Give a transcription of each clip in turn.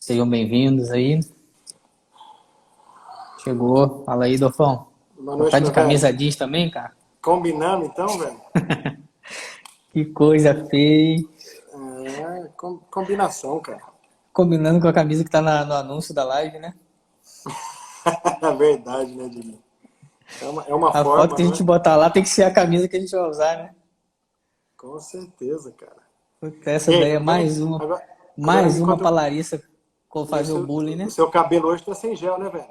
Sejam bem-vindos aí. Chegou. Fala aí, Dofão. Boa Tá noite, de meu velho. camisa jeans também, cara? Combinamos então, velho? Que coisa feia. É, combinação, cara. Combinando com a camisa que tá no anúncio da live, né? É verdade, né, Dini? É uma A foto forma, que a não gente é? botar lá tem que ser a camisa que a gente vai usar, né? Com certeza, cara. Puta, essa E aí, daí é tudo bem? mais uma. Agora Mais me uma conta. pra Larissa E fazer o bullying, o né? seu cabelo hoje tá sem gel, né, velho?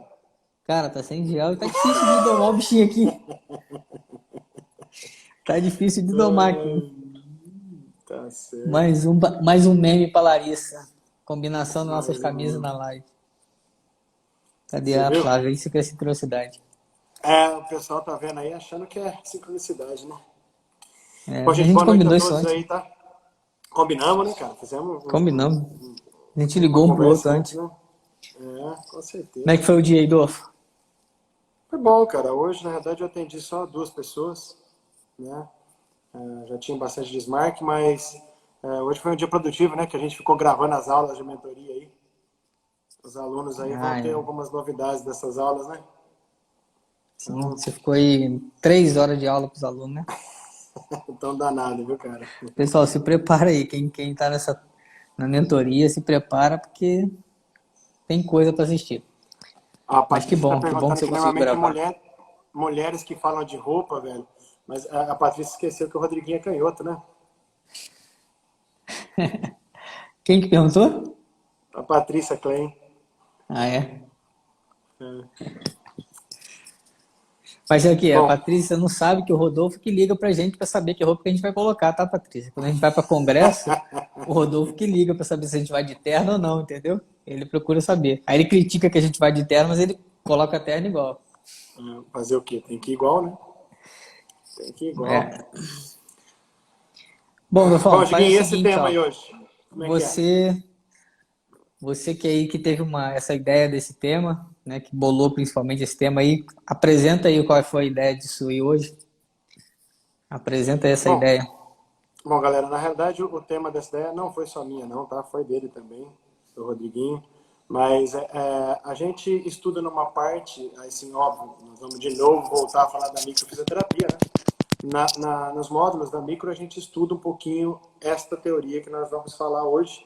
Cara, tá sem gel e tá difícil de domar o bichinho aqui. Tá difícil de domar aqui. Ai, tá certo. Mais um meme pra Larissa. Combinação das nossas Mais camisas um. na live. Cadê Você a viu? Flávia? Isso que é sincronicidade. É, o pessoal tá vendo aí achando que é sincronicidade, né? É, Bom, a gente, gente boa noite a combinou isso todos antes. aí, tá? Combinamos, né, cara? Fizemos Combinamos. A gente uma ligou um pro outro conversa antes, antes. né? É, com Como é certeza. que foi o dia aí, Dolfo? Foi bom, cara. Hoje, na verdade, eu atendi só duas pessoas, né? Já tinha bastante desmarque, mas hoje foi um dia produtivo, né? Que a gente ficou gravando as aulas de mentoria aí. Os alunos aí vão Ah, ter é. algumas novidades dessas aulas, né? Sim, Então, você ficou aí 3 horas de aula pros alunos, né? então danado, viu, cara? Pessoal, se prepara aí. Quem tá na mentoria, se prepara porque tem coisa para assistir. A Mas Patrícia está que bom que perguntando você que conseguiu normalmente gravar. mulheres que falam de roupa, velho. Mas a Patrícia esqueceu que o Rodriguinho é canhoto, né? Quem que perguntou? A Patrícia Klein. Ah, é. É. Mas é aqui, a Bom, Patrícia não sabe que o Rodolfo que liga pra gente pra saber que roupa que a gente vai colocar, tá, Patrícia? Quando a gente vai pra congresso, o Rodolfo que liga pra saber se a gente vai de terno ou não, entendeu? Ele procura saber. Aí ele critica que a gente vai de terno, mas ele coloca a terno igual. fazer o quê? Tem que ir igual, né? Tem que ir igual. É. Bom, Bom, Dofão, faz o Diguinho, e esse seguinte, tema ó. aí hoje? Como é que é? Você, você que aí que teve essa ideia desse tema, né, que bolou principalmente esse tema aí, apresenta aí qual foi a ideia disso aí hoje. Apresenta essa Bom, ideia. bom, galera, na realidade o tema dessa ideia não foi só minha, não, tá? Foi dele também, do Rodriguinho. Mas a gente estuda numa parte, assim, óbvio, nós vamos de novo voltar a falar da microfisioterapia, né? Nos módulos da micro, a gente estuda um pouquinho esta teoria que nós vamos falar hoje,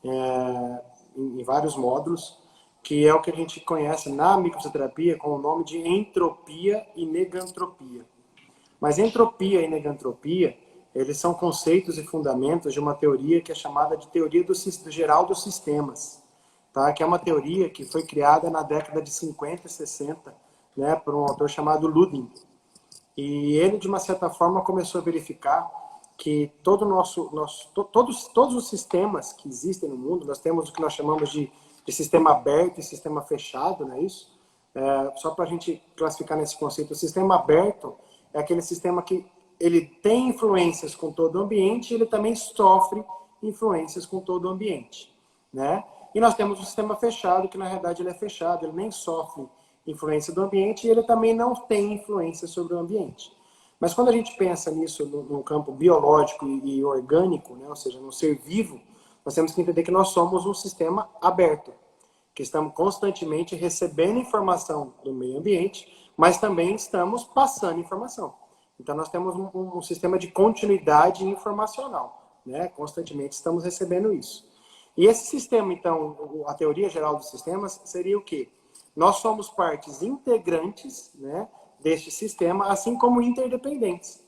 em vários módulos, que é o que a gente conhece na microfisioterapia com o nome de entropia e negantropia. Mas entropia e negantropia, eles são conceitos e fundamentos de uma teoria que é chamada de teoria do geral dos sistemas, tá? Que é uma teoria que foi criada na década de 50 e 60, né, por um autor chamado Ludin. E ele, de uma certa forma, começou a verificar que todos os sistemas que existem no mundo, nós temos o que nós chamamos de sistema aberto e sistema fechado, não é isso? Só para a gente classificar nesse conceito, o sistema aberto é aquele sistema que ele tem influências com todo o ambiente e ele também sofre influências com todo o ambiente, né? E nós temos o sistema fechado, que na realidade ele é fechado, ele nem sofre influência do ambiente e ele também não tem influência sobre o ambiente. Mas quando a gente pensa nisso no campo biológico e orgânico, né, ou seja, no ser vivo, nós temos que entender que nós somos um sistema aberto, que estamos constantemente recebendo informação do meio ambiente, mas também estamos passando informação. Então nós temos um sistema de continuidade informacional, né? Constantemente estamos recebendo isso. E esse sistema, então, a teoria geral dos sistemas seria o quê? Nós somos partes integrantes, né, deste sistema, assim como interdependentes.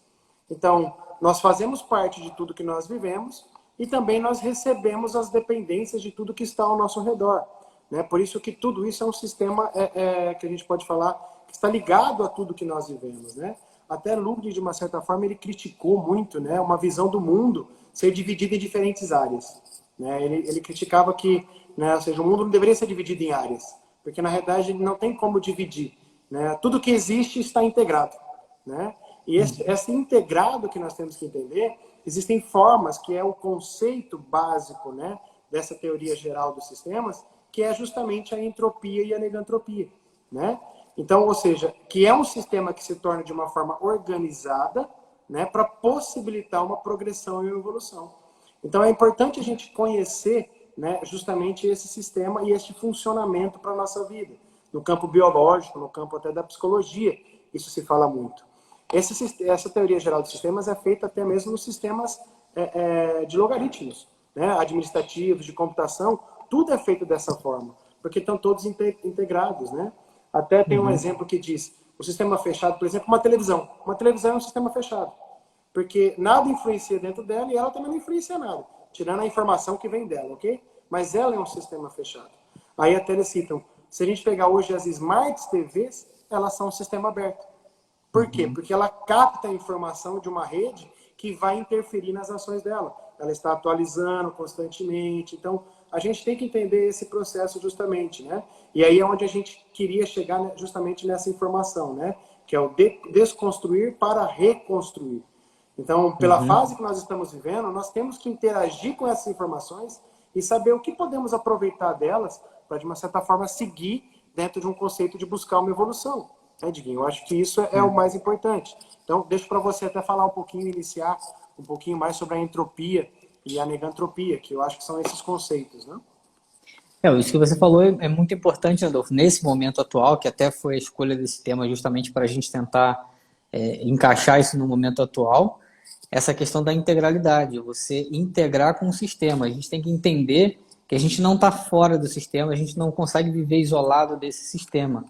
Então, nós fazemos parte de tudo que nós vivemos e também nós recebemos as dependências de tudo que está ao nosso redor. Né? Por isso que tudo isso é um sistema que a gente pode falar que está ligado a tudo que nós vivemos. Né? Até Ludwig, de uma certa forma, ele criticou muito, né, uma visão do mundo ser dividida em diferentes áreas. Né? Ele criticava que, né, ou seja, o mundo não deveria ser dividido em áreas, porque na realidade não tem como dividir. Né? Tudo que existe está integrado. Né? E esse integrado que nós temos que entender, existem formas, que é o conceito básico, né, dessa teoria geral dos sistemas, que é justamente a entropia e a negantropia. Né? Então, ou seja, que é um sistema que se torna de uma forma organizada, né, para possibilitar uma progressão e uma evolução. Então é importante a gente conhecer né, justamente esse sistema e este funcionamento para a nossa vida. No campo biológico, no campo até da psicologia, isso se fala muito. Essa teoria geral dos sistemas é feita até mesmo nos sistemas de logaritmos, né, administrativos, de computação, tudo é feito dessa forma, porque estão todos integrados, né? Até tem um exemplo que diz, o sistema fechado, por exemplo, uma televisão. Uma televisão é um sistema fechado, porque nada influencia dentro dela e ela também não influencia nada, tirando a informação que vem dela, ok? Mas ela é um sistema fechado. Aí até eles citam, se a gente pegar hoje as Smart TVs, elas são um sistema aberto. Por quê? Porque ela capta a informação de uma rede que vai interferir nas ações dela. Ela está atualizando constantemente. Então, a gente tem que entender esse processo justamente, né? E aí é onde a gente queria chegar, né, justamente nessa informação, né? Que é o desconstruir para reconstruir. Então, pela fase que nós estamos vivendo, nós temos que interagir com essas informações e saber o que podemos aproveitar delas para, de uma certa forma, seguir dentro de um conceito de buscar uma evolução. Né, Diguinho? Eu acho que isso é o mais importante. Então, deixo para você até falar um pouquinho, iniciar um pouquinho mais sobre a entropia e a negantropia, que eu acho que são esses conceitos, né? Isso que você falou é muito importante, Adolfo, nesse momento atual, que até foi a escolha desse tema justamente para a gente tentar encaixar isso no momento atual, essa questão da integralidade, você integrar com o sistema. A gente tem que entender que a gente não está fora do sistema, a gente não consegue viver isolado desse sistema.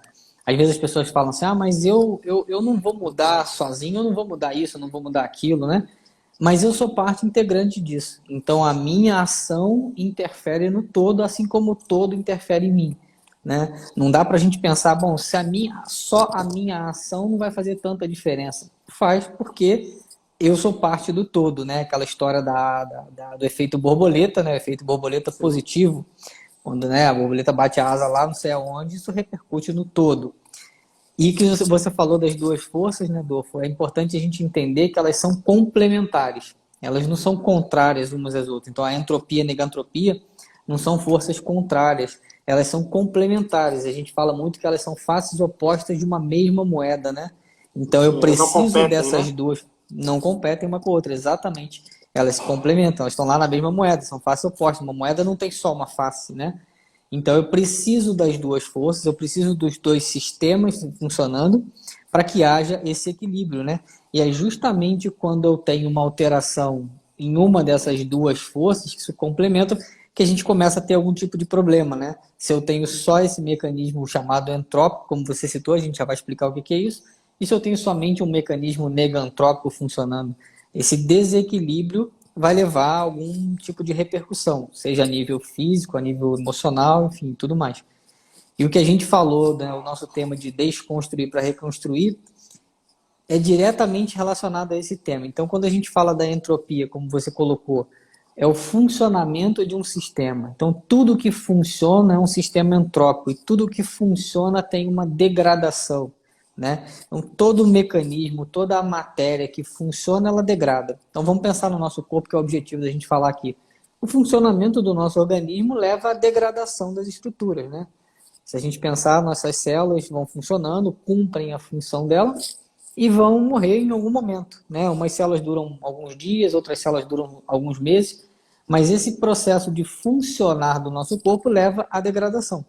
Às vezes as pessoas falam assim, mas eu não vou mudar sozinho, eu não vou mudar isso, eu não vou mudar aquilo, né? Mas eu sou parte integrante disso. Então a minha ação interfere no todo, assim como o todo interfere em mim, né? Não dá para a gente pensar, bom, se só a minha ação não vai fazer tanta diferença. Faz porque eu sou parte do todo, né? Aquela história do efeito borboleta, né? O efeito borboleta positivo, quando, né, a borboleta bate a asa lá não sei aonde, isso repercute no todo. E que você falou das duas forças, né, Adolfo? É importante a gente entender que elas são complementares. Elas não são contrárias umas às outras. Então, a entropia e a negantropia não são forças contrárias. Elas são complementares. A gente fala muito que elas são faces opostas de uma mesma moeda, né? Então, eu Sim, elas não preciso competem, dessas né? duas. Não competem uma com a outra, exatamente. Elas se complementam, elas estão lá na mesma moeda, são faces opostas. Uma moeda não tem só uma face, né? Então, eu preciso das duas forças, eu preciso dos dois sistemas funcionando para que haja esse equilíbrio, né? E é justamente quando eu tenho uma alteração em uma dessas duas forças que se complementam que a gente começa a ter algum tipo de problema, né? Se eu tenho só esse mecanismo chamado entrópico, como você citou, a gente já vai explicar o que é isso, e se eu tenho somente um mecanismo negantrópico funcionando, esse desequilíbrio vai levar a algum tipo de repercussão, seja a nível físico, a nível emocional, enfim, tudo mais. E o que a gente falou, né, o nosso tema de desconstruir para reconstruir, é diretamente relacionado a esse tema. Então, quando a gente fala da entropia, como você colocou, é o funcionamento de um sistema. Então, tudo que funciona é um sistema entrópico e tudo que funciona tem uma degradação, né? Então, todo o mecanismo, toda a matéria que funciona, ela degrada. Então, vamos pensar no nosso corpo, que é o objetivo da gente falar aqui. O funcionamento do nosso organismo leva à degradação das estruturas, né? Se a gente pensar, nossas células vão funcionando, cumprem a função delas e vão morrer em algum momento, né? Umas células duram alguns dias, outras células duram alguns meses, mas esse processo de funcionar do nosso corpo leva à degradação,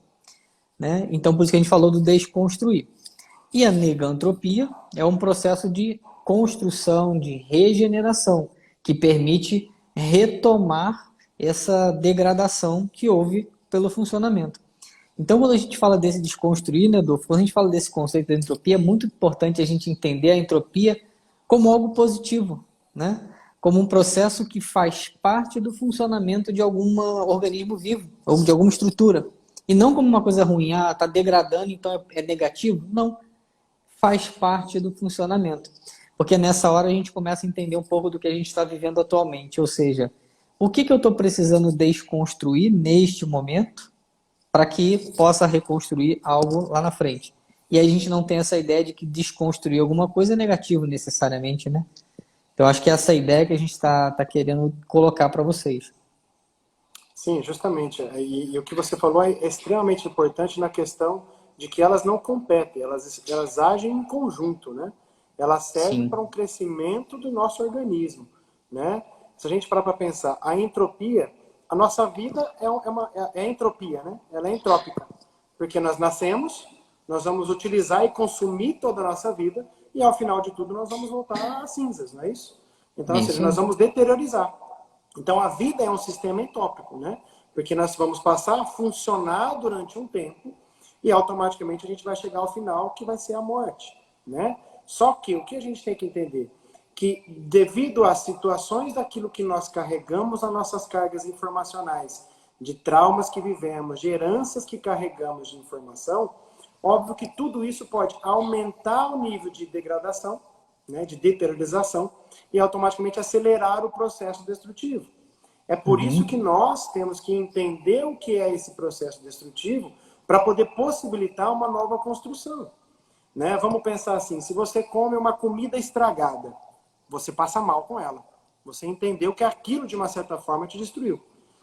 né? Então, por isso que a gente falou do desconstruir. E a negantropia é um processo de construção, de regeneração, que permite retomar essa degradação que houve pelo funcionamento. Então, quando a gente fala desse desconstruir, né, Adolfo, quando a gente fala desse conceito da entropia, é muito importante a gente entender a entropia como algo positivo, né? Como um processo que faz parte do funcionamento de algum organismo vivo, ou de alguma estrutura. E não como uma coisa ruim, está degradando, então é negativo. Não, faz parte do funcionamento. Porque nessa hora a gente começa a entender um pouco do que a gente está vivendo atualmente. Ou seja, o que eu estou precisando desconstruir neste momento para que possa reconstruir algo lá na frente. E aí a gente não tem essa ideia de que desconstruir alguma coisa é negativo necessariamente, né? Então acho que essa é a ideia que a gente está querendo colocar para vocês. Sim, justamente. E o que você falou é extremamente importante na questão de que elas não competem, elas agem em conjunto, né? Elas servem para Sim. um crescimento do nosso organismo, né? Se a gente parar para pensar, a entropia, a nossa vida é entropia, né? Ela é entrópica. Porque nós nascemos, nós vamos utilizar e consumir toda a nossa vida, e ao final de tudo nós vamos voltar a cinzas, não é isso? Então, ou seja, Isso. nós vamos deteriorizar. Então, a vida é um sistema entópico, né? Porque nós vamos passar a funcionar durante um tempo e automaticamente a gente vai chegar ao final, que vai ser a morte, né? Só que o que a gente tem que entender? Que devido às situações daquilo que nós carregamos, as nossas cargas informacionais, de traumas que vivemos, de heranças que carregamos de informação, óbvio que tudo isso pode aumentar o nível de degradação, né, de deteriorização, e automaticamente acelerar o processo destrutivo. É por isso que nós temos que entender o que é esse processo destrutivo para poder possibilitar uma nova construção. Né? Vamos pensar assim, se você come uma comida estragada, você passa mal com ela. Você entendeu que aquilo, de uma certa forma, te destruiu.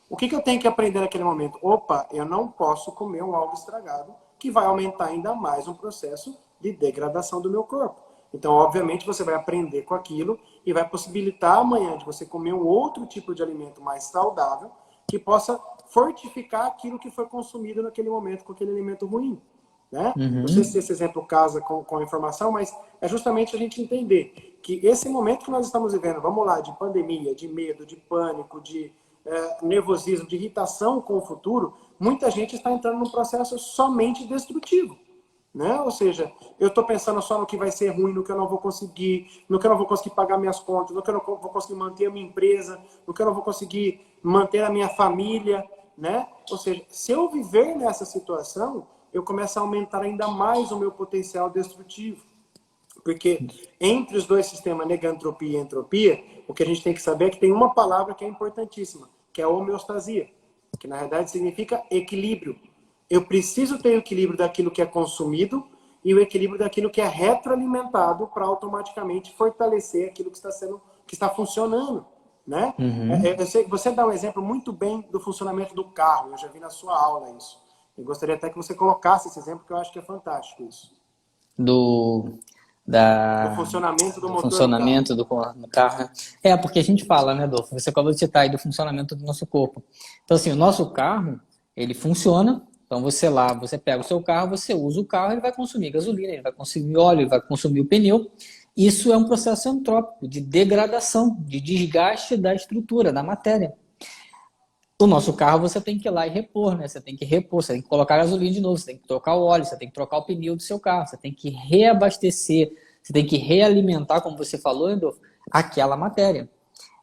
O que eu tenho que aprender naquele momento? Opa, eu não posso comer algo estragado, que vai aumentar ainda mais um processo de degradação do meu corpo. Então, obviamente, você vai aprender com aquilo e vai possibilitar amanhã de você comer um outro tipo de alimento mais saudável que possa fortificar aquilo que foi consumido naquele momento com aquele alimento ruim. Né? Não sei se esse exemplo casa com a informação, mas é justamente a gente entender que esse momento que nós estamos vivendo, vamos lá, de pandemia, de medo, de pânico, de nervosismo, de irritação com o futuro, muita gente está entrando num processo somente destrutivo. Né? Ou seja, eu estou pensando só no que vai ser ruim, no que eu não vou conseguir, no que eu não vou conseguir pagar minhas contas, no que eu não vou conseguir manter a minha empresa, no que eu não vou conseguir manter a minha família, né? Ou seja, se eu viver nessa situação, eu começo a aumentar ainda mais o meu potencial destrutivo. Porque entre os dois sistemas, negantropia e entropia, o que a gente tem que saber é que tem uma palavra que é importantíssima, que é a homeostasia, que na verdade significa equilíbrio. Eu preciso ter o equilíbrio daquilo que é consumido e o equilíbrio daquilo que é retroalimentado para automaticamente fortalecer aquilo que está funcionando, né? Você dá um exemplo muito bem do funcionamento do carro. Eu já vi na sua aula isso. Eu gostaria até que você colocasse esse exemplo, que eu acho que é fantástico isso. Do funcionamento do motor funcionamento do carro. Porque a gente fala, né, Dolfo? Você acabou de citar aí do funcionamento do nosso corpo. Então, assim, o nosso carro, ele funciona. Então, você pega o seu carro, você usa o carro, ele vai consumir gasolina, ele vai consumir óleo, ele vai consumir o pneu. Isso é um processo entrópico de degradação, de desgaste da estrutura, da matéria. O nosso carro você tem que ir lá e repor, né? Você tem que repor, você tem que colocar gasolina de novo, você tem que trocar o óleo, você tem que trocar o pneu do seu carro, você tem que reabastecer, você tem que realimentar, como você falou, Edolfo, aquela matéria.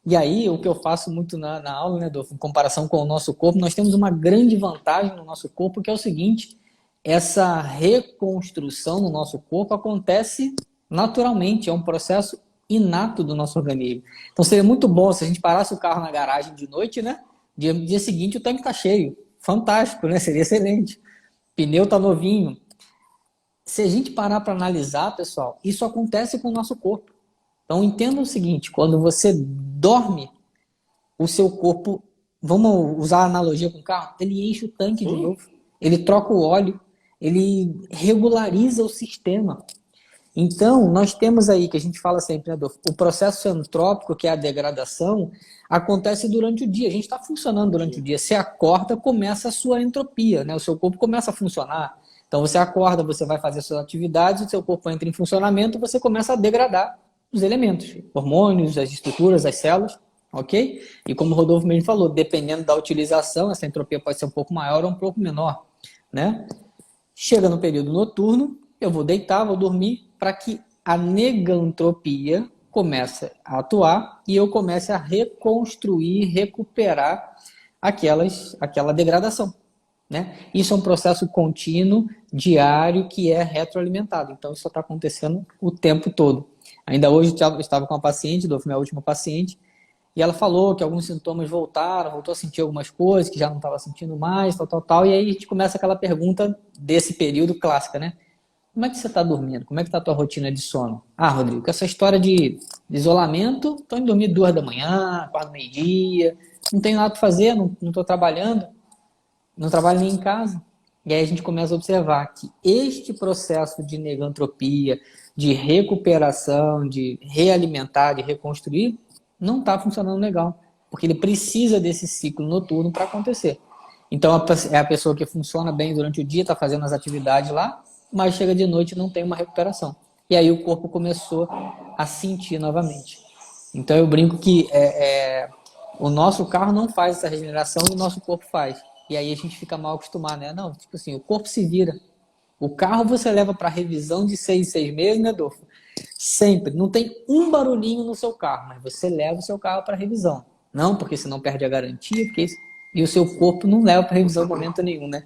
E aí, o que eu faço muito na aula, né, Edolfo, em comparação com o nosso corpo, nós temos uma grande vantagem no nosso corpo, que é o seguinte: essa reconstrução no nosso corpo acontece naturalmente, é um processo inato do nosso organismo. Então seria muito bom se a gente parasse o carro na garagem de noite, né? Dia seguinte o tanque está cheio. Fantástico, né? Seria excelente. Pneu está novinho. Se a gente parar para analisar, pessoal, isso acontece com o nosso corpo. Então entenda o seguinte: quando você dorme, o seu corpo, vamos usar a analogia com o carro, ele enche o tanque de novo, ele troca o óleo, ele regulariza o sistema. Então, nós temos aí, que a gente fala sempre, né, Adolfo, o processo entrópico, que é a degradação, acontece durante o dia. A gente está funcionando durante o dia. Você acorda, começa a sua entropia, né? O seu corpo começa a funcionar. Então, você acorda, você vai fazer suas atividades, o seu corpo entra em funcionamento, você começa a degradar os elementos, hormônios, as estruturas, as células, ok? E como o Rodolfo mesmo falou, dependendo da utilização, essa entropia pode ser um pouco maior ou um pouco menor, né? Chega no período noturno, eu vou deitar, vou dormir, para que a negantropia comece a atuar e eu comece a reconstruir, recuperar aquela degradação. Né? Isso é um processo contínuo, diário, que é retroalimentado. Então, isso está acontecendo o tempo todo. Ainda hoje eu estava com uma paciente, minha última paciente, e ela falou que alguns sintomas voltaram, voltou a sentir algumas coisas que já não estava sentindo mais, tal. E aí a gente começa aquela pergunta desse período clássica, né? Como é que você está dormindo? Como é que está a tua rotina de sono? Ah, Rodrigo, com essa história de isolamento, estou indo dormir 2 da manhã, quase meio-dia, não tenho nada para fazer, não estou trabalhando, não trabalho nem em casa. E aí a gente começa a observar que este processo de negantropia, de recuperação, de realimentar, de reconstruir, não está funcionando legal. porque ele precisa desse ciclo noturno para acontecer. Então, é a pessoa que funciona bem durante o dia, está fazendo as atividades lá, mas chega de noite e não tem uma recuperação. E aí o corpo começou a sentir novamente. Então, eu brinco que o nosso carro não faz essa regeneração e o nosso corpo faz. E aí a gente fica mal acostumado, né? Não, tipo assim, o corpo se vira. O carro você leva para revisão de 6 em 6 meses, né, Adolfo? Sempre. Não tem um barulhinho no seu carro, mas você leva o seu carro para revisão. Não, porque senão perde a garantia, porque e o seu corpo não leva para revisão em momento nenhum, né?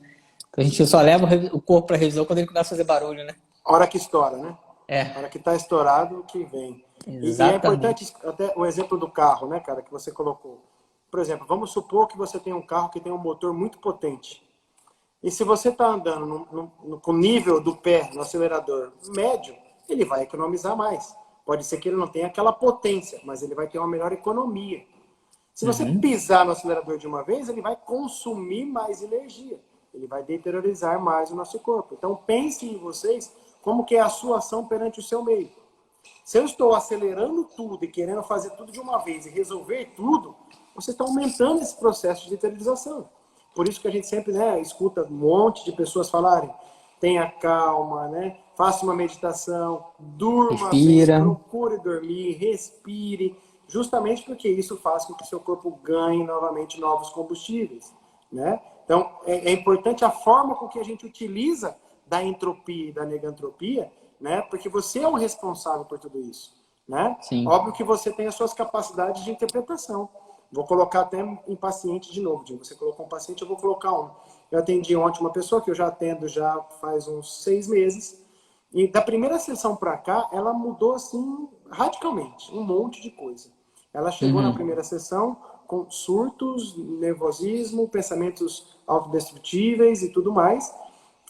Então, a gente só leva o corpo para revisão quando ele começa a fazer barulho, né? Hora que estoura, né? É. Hora que está estourado, que vem. E é Exatamente. importante até o exemplo do carro, né, cara, que você colocou. Por exemplo, vamos supor que você tem um carro que tem um motor muito potente. E se você está andando com o nível do pé no acelerador médio, ele vai economizar mais. Pode ser que ele não tenha aquela potência, mas ele vai ter uma melhor economia. Se você pisar no acelerador de uma vez, ele vai consumir mais energia. Ele vai deteriorizar mais o nosso corpo. Então, pensem em vocês como que é a sua ação perante o seu meio. Se eu estou acelerando tudo e querendo fazer tudo de uma vez e resolver tudo, você está aumentando esse processo de deteriorização. Por isso que a gente sempre, né, escuta um monte de pessoas falarem: tenha calma, né, faça uma meditação, durma bem, procure dormir, respire, justamente porque isso faz com que o seu corpo ganhe novamente novos combustíveis, né? Então, é importante a forma com que a gente utiliza da entropia e da negantropia, né? Porque você é o responsável por tudo isso, né? Sim. Óbvio que você tem as suas capacidades de interpretação. Vou colocar até em paciente de novo. Você colocou um paciente, eu vou colocar um. Eu atendi ontem uma pessoa que eu já atendo já faz uns 6 meses. E da primeira sessão para cá, ela mudou assim radicalmente, um monte de coisa. Ela chegou na primeira sessão com surtos, nervosismo, pensamentos autodestrutíveis e tudo mais.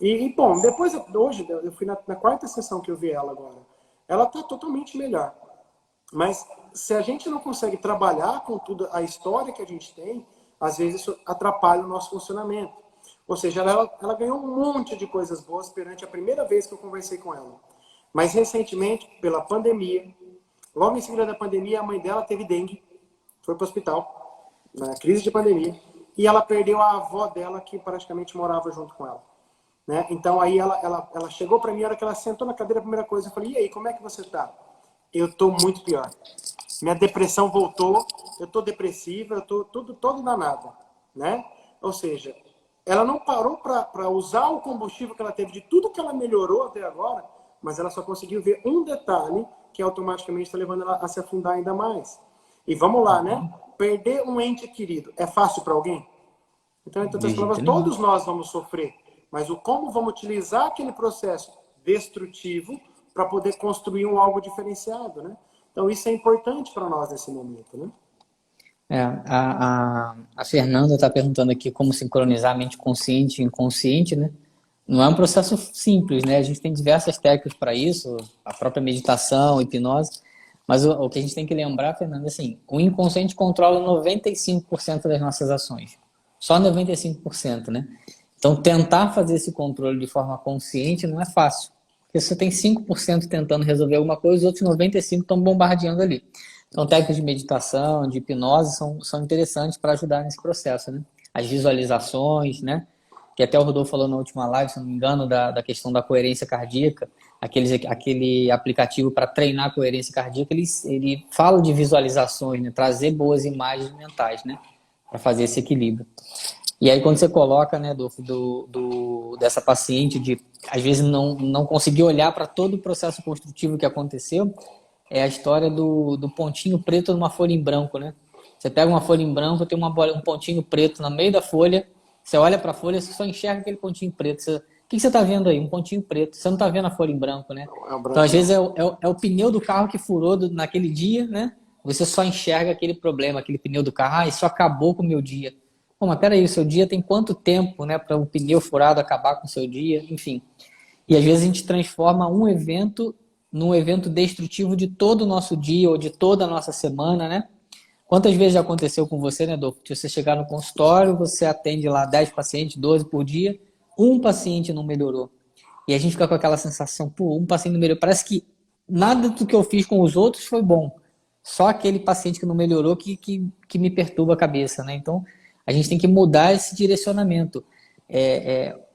E bom, depois, hoje, eu fui na quarta sessão que eu vi ela agora. Ela está totalmente melhor. Mas se a gente não consegue trabalhar com tudo, a história que a gente tem, às vezes isso atrapalha o nosso funcionamento. Ou seja, ela ganhou um monte de coisas boas perante a primeira vez que eu conversei com ela. Mas recentemente, pela pandemia, logo em seguida da pandemia, a mãe dela teve dengue, foi para o hospital, na crise de pandemia, e ela perdeu a avó dela, que praticamente morava junto com ela. Né? Então aí ela chegou para mim, a hora que ela sentou na cadeira, a primeira coisa, eu falei: e aí, como é que você tá? Eu tô muito pior. Minha depressão voltou, eu tô depressiva, eu tô todo danado, né? Ou seja, ela não parou para usar o combustível que ela teve de tudo que ela melhorou até agora, mas ela só conseguiu ver um detalhe que automaticamente está levando ela a se afundar ainda mais. E vamos lá, né? Perder um ente querido é fácil para alguém? Então, em outras palavras, todos nós vamos sofrer. Mas o como vamos utilizar aquele processo destrutivo para poder construir algo diferenciado, né? Então, isso é importante para nós nesse momento, né? A Fernanda está perguntando aqui como sincronizar a mente consciente e inconsciente, né? Não é um processo simples, né? A gente tem diversas técnicas para isso, a própria meditação, hipnose, mas o que a gente tem que lembrar, Fernanda, assim, o inconsciente controla 95% das nossas ações. Só 95%, né? Então, tentar fazer esse controle de forma consciente não é fácil. Porque você tem 5% tentando resolver alguma coisa, os outros 95% estão bombardeando ali. Então, técnicas de meditação, de hipnose são interessantes para ajudar nesse processo, né? As visualizações, né? Que até o Rodolfo falou na última live, se não me engano, da questão da coerência cardíaca. Aquele aplicativo para treinar a coerência cardíaca, ele fala de visualizações, né? Trazer boas imagens mentais, né? Para fazer esse equilíbrio. E aí, quando você coloca, né, dessa paciente de, às vezes, não conseguir olhar para todo o processo construtivo que aconteceu, é a história do pontinho preto numa folha em branco, né? Você pega uma folha em branco, tem um pontinho preto no meio da folha, você olha para a folha, você só enxerga aquele pontinho preto. O que você está vendo aí? Um pontinho preto. Você não está vendo a folha em branco, né? Então, às vezes, é o pneu do carro que furou naquele dia, né? Você só enxerga aquele problema, aquele pneu do carro. Isso acabou com o meu dia. Pô, mas peraí, o seu dia tem quanto tempo, né, para um pneu furado acabar com o seu dia? Enfim. E às vezes a gente transforma um evento num evento destrutivo de todo o nosso dia ou de toda a nossa semana, né? Quantas vezes já aconteceu com você, né, doutor? Você chegar no consultório, você atende lá 10 pacientes, 12 por dia, um paciente não melhorou. E a gente fica com aquela sensação, pô, um paciente não melhorou. Parece que nada do que eu fiz com os outros foi bom. Só aquele paciente que não melhorou que me perturba a cabeça, né? Então, a gente tem que mudar esse direcionamento.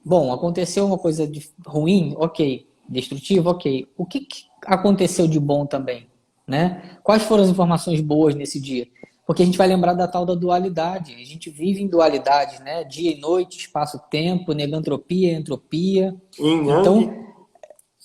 Bom, aconteceu uma coisa ruim, ok. Destrutivo, ok. O que aconteceu de bom também, né? Quais foram as informações boas nesse dia? Porque a gente vai lembrar da tal da dualidade. A gente vive em dualidade, né? Dia e noite, espaço-tempo, negantropia, entropia. Yin Yang, Então,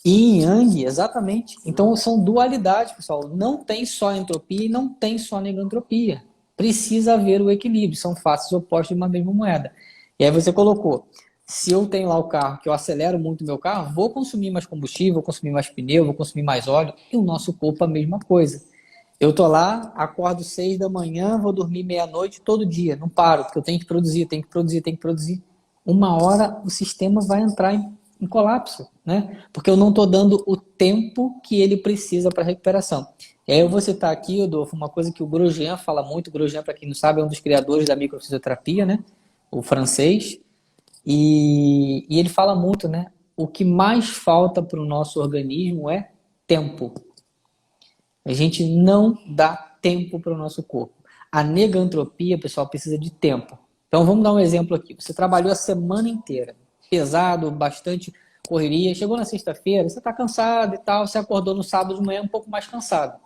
Yin e Yang, exatamente. Então são dualidades, pessoal. Não tem só entropia e não tem só negantropia. Precisa haver o equilíbrio. São faces opostas de uma mesma moeda. E aí você colocou, se eu tenho lá o carro, que eu acelero muito o meu carro, vou consumir mais combustível, vou consumir mais pneu, vou consumir mais óleo. E o nosso corpo a mesma coisa. Eu tô lá, acordo 6 da manhã, vou dormir meia-noite todo dia. Não paro, porque eu tenho que produzir, tenho que produzir, tenho que produzir. Uma hora o sistema vai entrar em colapso, né? Porque eu não estou dando o tempo que ele precisa para recuperação. E aí eu vou citar aqui, Rodolfo, uma coisa que o Grosjean fala muito. O Grosjean, para quem não sabe, é um dos criadores da microfisioterapia, né? O francês. E ele fala muito, né? O que mais falta para o nosso organismo é tempo. A gente não dá tempo para o nosso corpo. A negantropia, pessoal, precisa de tempo. Então vamos dar um exemplo aqui. Você trabalhou a semana inteira, pesado, bastante correria. Chegou na sexta-feira, você está cansado e tal. Você acordou no sábado de manhã um pouco mais cansado.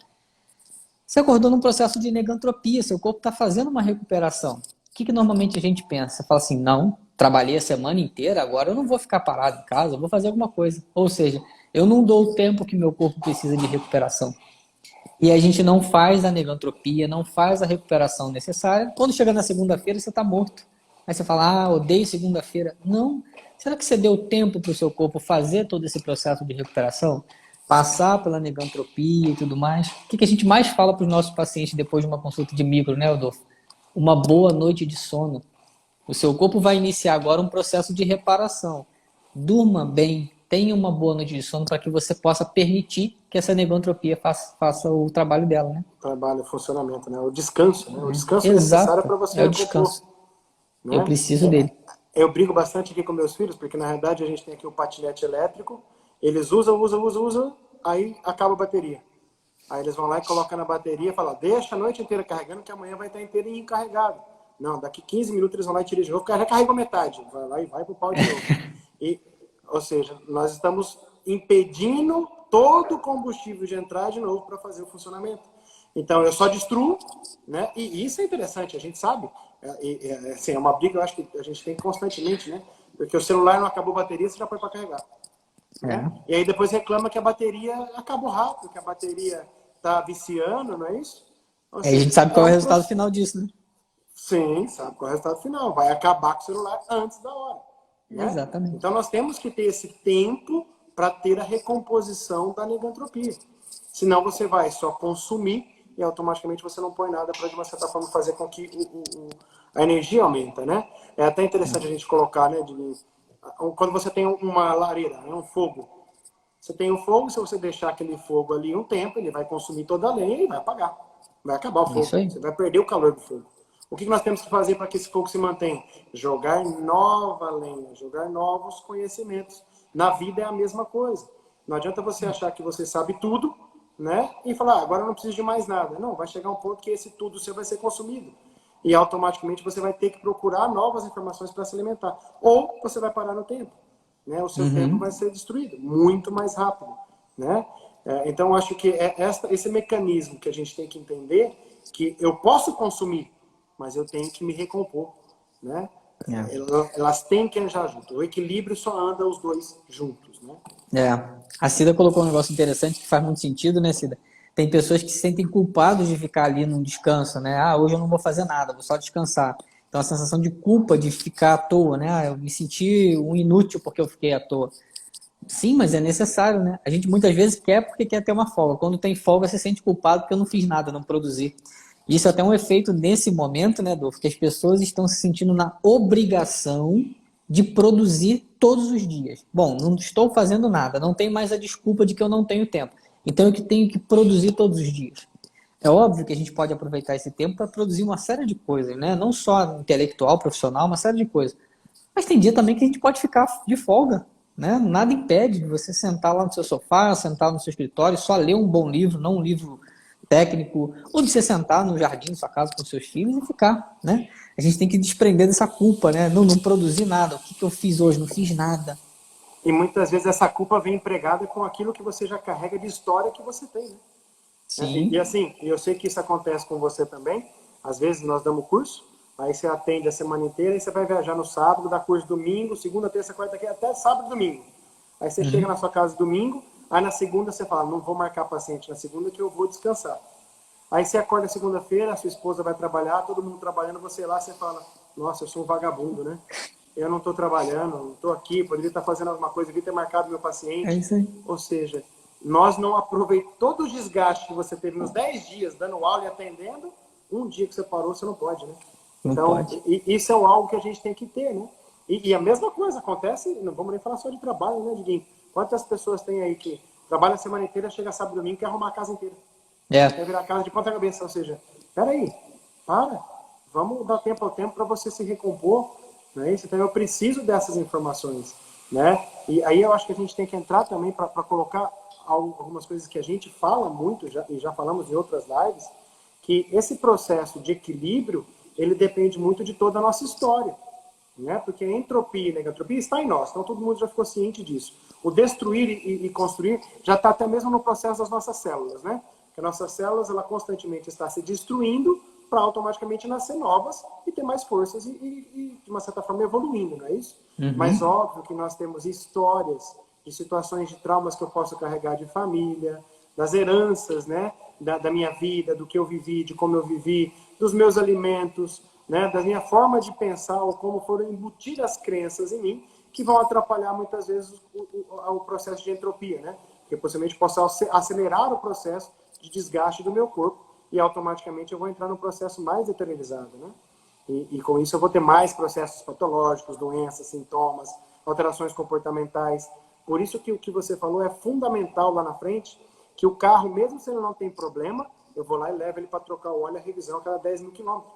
Você acordou num processo de negantropia. Seu corpo está fazendo uma recuperação. O que normalmente a gente pensa? Você fala assim, não, trabalhei a semana inteira, agora eu não vou ficar parado em casa, eu vou fazer alguma coisa. Ou seja, eu não dou o tempo que meu corpo precisa de recuperação. E a gente não faz a negantropia, não faz a recuperação necessária. Quando chega na segunda-feira, você está morto. Aí você fala, odeio segunda-feira. Não. Será que você deu tempo para o seu corpo fazer todo esse processo de recuperação? Passar pela negantropia e tudo mais? O que a gente mais fala para os nossos pacientes depois de uma consulta de micro, né, Rodolfo? Uma boa noite de sono. O seu corpo vai iniciar agora um processo de reparação. Durma bem, tenha uma boa noite de sono para que você possa permitir que essa negantropia faça o trabalho dela, né? trabalho, funcionamento, né? O descanso, né? O descanso necessário Exato, para você é o recompor, descanso. Eu né? preciso dele. Eu brigo bastante aqui com meus filhos, porque na realidade a gente tem aqui o patinete elétrico, eles usam, aí acaba a bateria. Aí eles vão lá e colocam na bateria e falam, deixa a noite inteira carregando, que amanhã vai estar inteiro e encarregado. Não, daqui 15 minutos eles vão lá e tiram de novo, já carregou metade. Vai lá e vai pro pau de novo. Ou seja, nós estamos impedindo todo o combustível de entrar de novo para fazer o funcionamento. Então, eu só destruo, né? E isso é interessante, a gente sabe. Assim, é uma briga, eu acho que a gente tem constantemente, né? Porque o celular não acabou a bateria, você já põe para carregar. Né? E aí depois reclama que a bateria acabou rápido, que a bateria está viciando, não é isso? Ou A gente sabe qual é o resultado final disso, né? Sim, sabe qual é o resultado final. Vai acabar com o celular antes da hora. Né? Exatamente. Então nós temos que ter esse tempo para ter a recomposição da negantropia. Senão você vai só consumir e automaticamente você não põe nada para, de uma certa forma, fazer com que a energia aumenta, né? É até interessante a gente colocar, né? Quando você tem uma lareira, né, um fogo. Você tem um fogo, se você deixar aquele fogo ali um tempo, ele vai consumir toda a lenha e vai apagar. Vai acabar o fogo. Você vai perder o calor do fogo. O que nós temos que fazer para que esse fogo se mantenha? Jogar nova lenha, jogar novos conhecimentos. Na vida é a mesma coisa. Não adianta você achar que você sabe tudo, né? E falar, agora eu não preciso de mais nada. Não, vai chegar um ponto que esse tudo seu vai ser consumido. E automaticamente você vai ter que procurar novas informações para se alimentar. Ou você vai parar no tempo. Né? O seu tempo vai ser destruído muito mais rápido. Né? Então, acho que esse mecanismo que a gente tem que entender, que eu posso consumir, mas eu tenho que me recompor. Né? Elas têm que andar junto. O equilíbrio só anda os dois juntos. Né? A Cida colocou um negócio interessante que faz muito sentido, né, Cida? Tem pessoas que se sentem culpados de ficar ali num descanso, né? Hoje eu não vou fazer nada, vou só descansar. Então a sensação de culpa de ficar à toa, né? Eu me senti um inútil porque eu fiquei à toa. Sim, mas é necessário, né? A gente muitas vezes quer porque quer ter uma folga. Quando tem folga, você se sente culpado porque eu não fiz nada, não produzi. Isso é até um efeito nesse momento, né, Dolfo? Que as pessoas estão se sentindo na obrigação de produzir todos os dias. Bom, não estou fazendo nada, não tem mais a desculpa de que eu não tenho tempo. Então eu tenho que produzir todos os dias. É óbvio que a gente pode aproveitar esse tempo para produzir uma série de coisas, né? Não só intelectual, profissional, uma série de coisas. Mas tem dia também que a gente pode ficar de folga, né? Nada impede de você sentar lá no seu sofá, sentar no seu escritório, só ler um bom livro, não um livro técnico, ou de você sentar no jardim da sua casa com seus filhos e ficar, né? A gente tem que desprender dessa culpa, né? Não produzi nada. O que que eu fiz hoje? Não fiz nada. E muitas vezes essa culpa vem empregada com aquilo que você já carrega de história que você tem, né? E Sim. assim, eu sei que isso acontece com você também. Às vezes nós damos curso, aí você atende a semana inteira, e você vai viajar no sábado, dá curso domingo, segunda, terça, quarta, quinta, até sábado e domingo. Aí você chega Uhum. na sua casa domingo, aí na segunda você fala, não vou marcar paciente na segunda que eu vou descansar. Aí você acorda segunda-feira, a sua esposa vai trabalhar, todo mundo trabalhando, você lá, você fala, nossa, eu sou um vagabundo, né? Eu não estou trabalhando, não estou aqui, poderia estar fazendo alguma coisa, devia ter marcado meu É paciente. isso aí. Ou seja, nós não aproveitamos todo o desgaste que você teve nos 10 dias dando aula e atendendo, um dia que você parou, você não pode, né? Não Então, pode. isso é algo que a gente tem que ter, né? E a mesma coisa acontece, não vamos nem falar só de trabalho, né, Diguinho? Quantas pessoas tem aí que trabalham a semana inteira, chega sábado e domingo e quer arrumar a casa inteira? Quer É. virar a casa de ponta cabeça? Ou seja, peraí, para, vamos dar tempo ao tempo para você se recompor, né? Então eu preciso dessas informações, né? E aí eu acho que a gente tem que entrar também para colocar algumas coisas que a gente fala muito, e já falamos em outras lives, que esse processo de equilíbrio, ele depende muito de toda a nossa história, né? Porque a entropia e a negantropia está em nós, então todo mundo já ficou ciente disso. O destruir e construir já está até mesmo no processo das nossas células, né? Porque nossas células, ela constantemente está se destruindo para automaticamente nascer novas e ter mais forças e, de uma certa forma, evoluindo, não é isso? Mas Uhum. óbvio que nós temos histórias de situações de traumas que eu posso carregar de família, das heranças, né? Da minha vida, do que eu vivi, de como eu vivi, dos meus alimentos, né? Da minha forma de pensar ou como foram embutidas as crenças em mim, que vão atrapalhar muitas vezes o processo de entropia, né? Porque possivelmente posso acelerar o processo de desgaste do meu corpo e automaticamente eu vou entrar num processo mais deteriorado, né? E com isso eu vou ter mais processos patológicos, doenças, sintomas, alterações comportamentais. Por isso que o que você falou é fundamental lá na frente, que o carro, mesmo se ele não tem problema, eu vou lá e levo ele para trocar o óleo, a revisão a cada 10 mil quilômetros,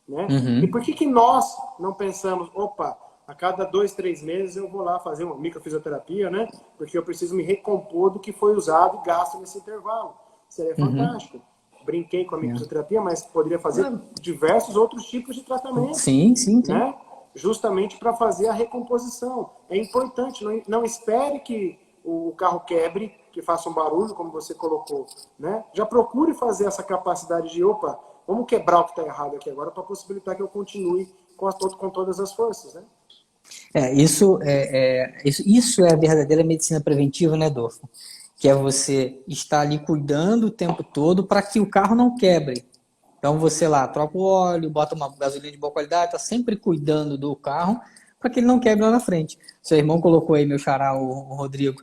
né? E por Uhum. que nós não pensamos, opa, a cada 2, 3 meses eu vou lá fazer uma microfisioterapia, né? Porque eu preciso me recompor do que foi usado e gasto nesse intervalo. Seria Uhum. fantástico. Brinquei com a É. microfisioterapia, mas poderia fazer diversos outros tipos de tratamento, Sim, sim, sim. né? Justamente para fazer a recomposição. É importante, não espere que o carro quebre, que faça um barulho, como você colocou, né? Já procure fazer essa capacidade de, opa, vamos quebrar o que está errado aqui agora para possibilitar que eu continue com todas as forças, né? Isso é a verdadeira medicina preventiva, né, Dorfo? Que é você estar ali cuidando o tempo todo para que o carro não quebre. Então você lá troca o óleo, bota uma gasolina de boa qualidade, está sempre cuidando do carro para que ele não quebre lá na frente. Seu irmão colocou aí, meu xará, o Rodrigo,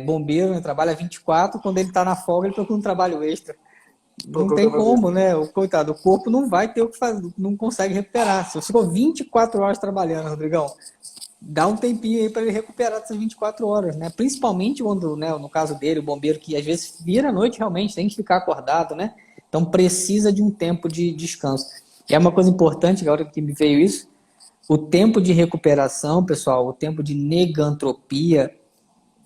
bombeiro, né, trabalha 24, quando ele está na folga ele procura um trabalho extra. Não Procura tem fazer. como, né? O coitado, o corpo não vai ter o que fazer, não consegue recuperar. Se você ficou 24 horas trabalhando, Rodrigão, dá um tempinho aí para ele recuperar essas 24 horas, né? Principalmente quando, né, no caso dele, o bombeiro que às vezes vira à noite realmente, tem que ficar acordado, né? Então precisa de um tempo de descanso. E é uma coisa importante, agora que me veio isso, o tempo de recuperação, pessoal, o tempo de negantropia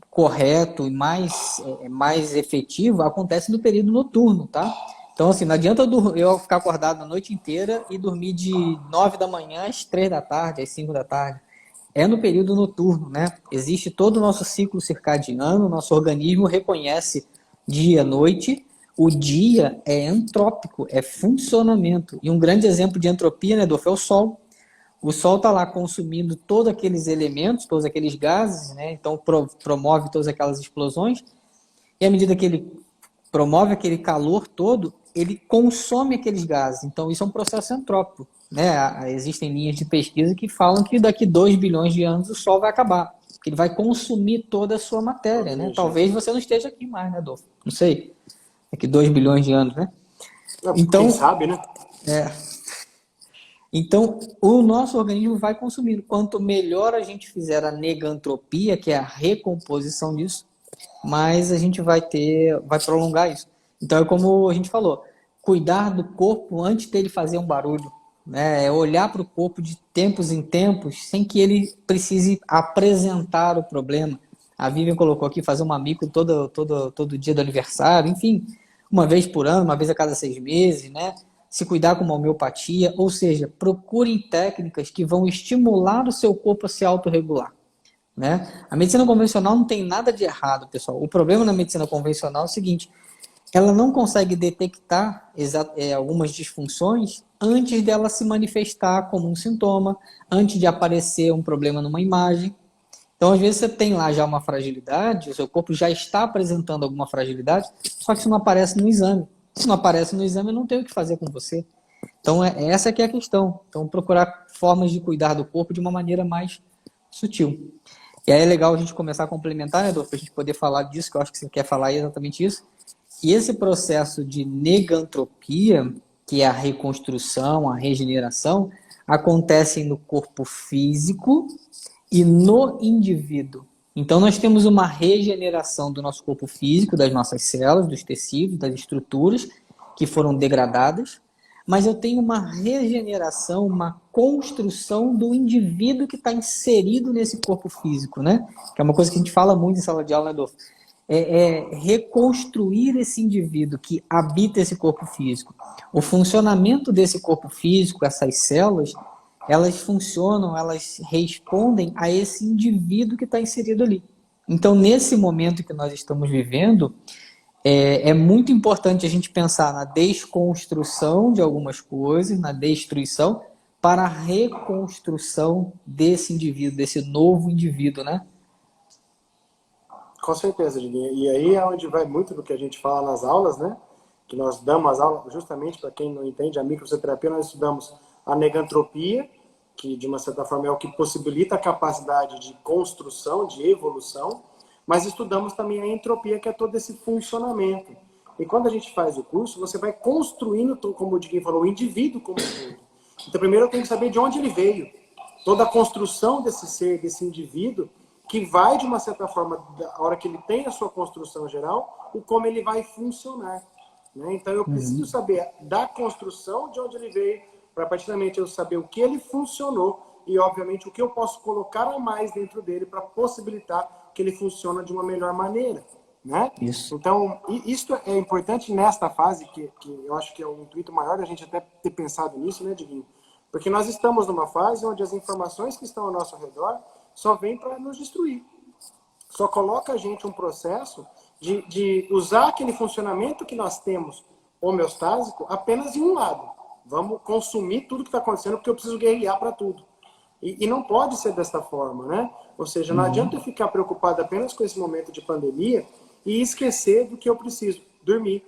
correto e mais efetivo acontece no período noturno, tá? Então, assim, não adianta eu ficar acordado a noite inteira e dormir de 9 da manhã às 3 da tarde, às 5 da tarde. É no período noturno, né? Existe todo o nosso ciclo circadiano, nosso organismo reconhece dia e noite. O dia é entrópico, é funcionamento. E um grande exemplo de entropia, né, Adolfo, é o Sol. O Sol está lá consumindo todos aqueles elementos, todos aqueles gases, né? Então promove todas aquelas explosões. E à medida que ele promove aquele calor todo, ele consome aqueles gases. Então isso é um processo entrópico, né? Existem linhas de pesquisa que falam que daqui 2 bilhões de anos o Sol vai acabar. Porque ele vai consumir toda a sua Toda matéria, né? energia. Talvez você não esteja aqui mais, né, Adolfo? Não sei. Daqui 2 bilhões de anos, né? Quem Então, sabe, né? Então, o nosso organismo vai consumindo. Quanto melhor a gente fizer a negantropia, que é a recomposição disso, mais a gente vai prolongar isso. Então, é como a gente falou, cuidar do corpo antes dele fazer um barulho, né? É olhar para o corpo de tempos em tempos, sem que ele precise apresentar o problema. A Vivian colocou aqui fazer uma micro todo dia do aniversário, enfim, uma vez por ano, uma vez a cada 6 meses, né? Se cuidar com uma homeopatia, ou seja, procurem técnicas que vão estimular o seu corpo a se autorregular, né? A medicina convencional não tem nada de errado, pessoal. O problema na medicina convencional é o seguinte: ela não consegue detectar algumas disfunções antes dela se manifestar como um sintoma, antes de aparecer um problema numa imagem. Então, às vezes, você tem lá já uma fragilidade, o seu corpo já está apresentando alguma fragilidade, só que isso não aparece no exame. Se não aparece no exame, não tem o que fazer com você. Então, essa que é a questão. Então, procurar formas de cuidar do corpo de uma maneira mais sutil. E aí é legal a gente começar a complementar, né, Adolfo, para a gente poder falar disso, que eu acho que você quer falar exatamente isso. E esse processo de negantropia, que é a reconstrução, a regeneração, acontece no corpo físico e no indivíduo. Então, nós temos uma regeneração do nosso corpo físico, das nossas células, dos tecidos, das estruturas que foram degradadas, mas eu tenho uma regeneração, uma construção do indivíduo que está inserido nesse corpo físico, né? Que é uma coisa que a gente fala muito em sala de aula, né, Adolfo? Reconstruir esse indivíduo que habita esse corpo físico. O funcionamento desse corpo físico, essas células, elas funcionam, elas respondem a esse indivíduo que está inserido ali. Então, nesse momento que nós estamos vivendo, é muito importante a gente pensar na desconstrução de algumas coisas, na destruição, para a reconstrução desse indivíduo, desse novo indivíduo, né? Com certeza, Diguinho. E aí é onde vai muito do que a gente fala nas aulas, né? Que nós damos as aulas, justamente para quem não entende, a microfisioterapia, nós estudamos a negantropia, que de uma certa forma é o que possibilita a capacidade de construção, de evolução, mas estudamos também a entropia, que é todo esse funcionamento. E quando a gente faz o curso, você vai construindo, como o Diguinho falou, o indivíduo como um todo. Então, primeiro eu tenho que saber de onde ele veio. Toda a construção desse ser, desse indivíduo, que vai, de uma certa forma, a hora que ele tem a sua construção geral, o como ele vai funcionar. Né? Então, eu preciso saber da construção, de onde ele veio, para, partiramente, eu saber o que ele funcionou e, obviamente, o que eu posso colocar a mais dentro dele para possibilitar que ele funcione de uma melhor maneira. Né? Isso. Então, isso é importante nesta fase, que eu acho que é o intuito maior da gente até ter pensado nisso, né, Diguinho? Porque nós estamos numa fase onde as informações que estão ao nosso redor só vêm para nos destruir. Só coloca a gente um processo de usar aquele funcionamento que nós temos homeostásico apenas em um lado. Vamos consumir tudo que está acontecendo porque eu preciso guerrear para tudo. E não pode ser desta forma, né? Ou seja, não adianta eu ficar preocupado apenas com esse momento de pandemia e esquecer do que eu preciso dormir,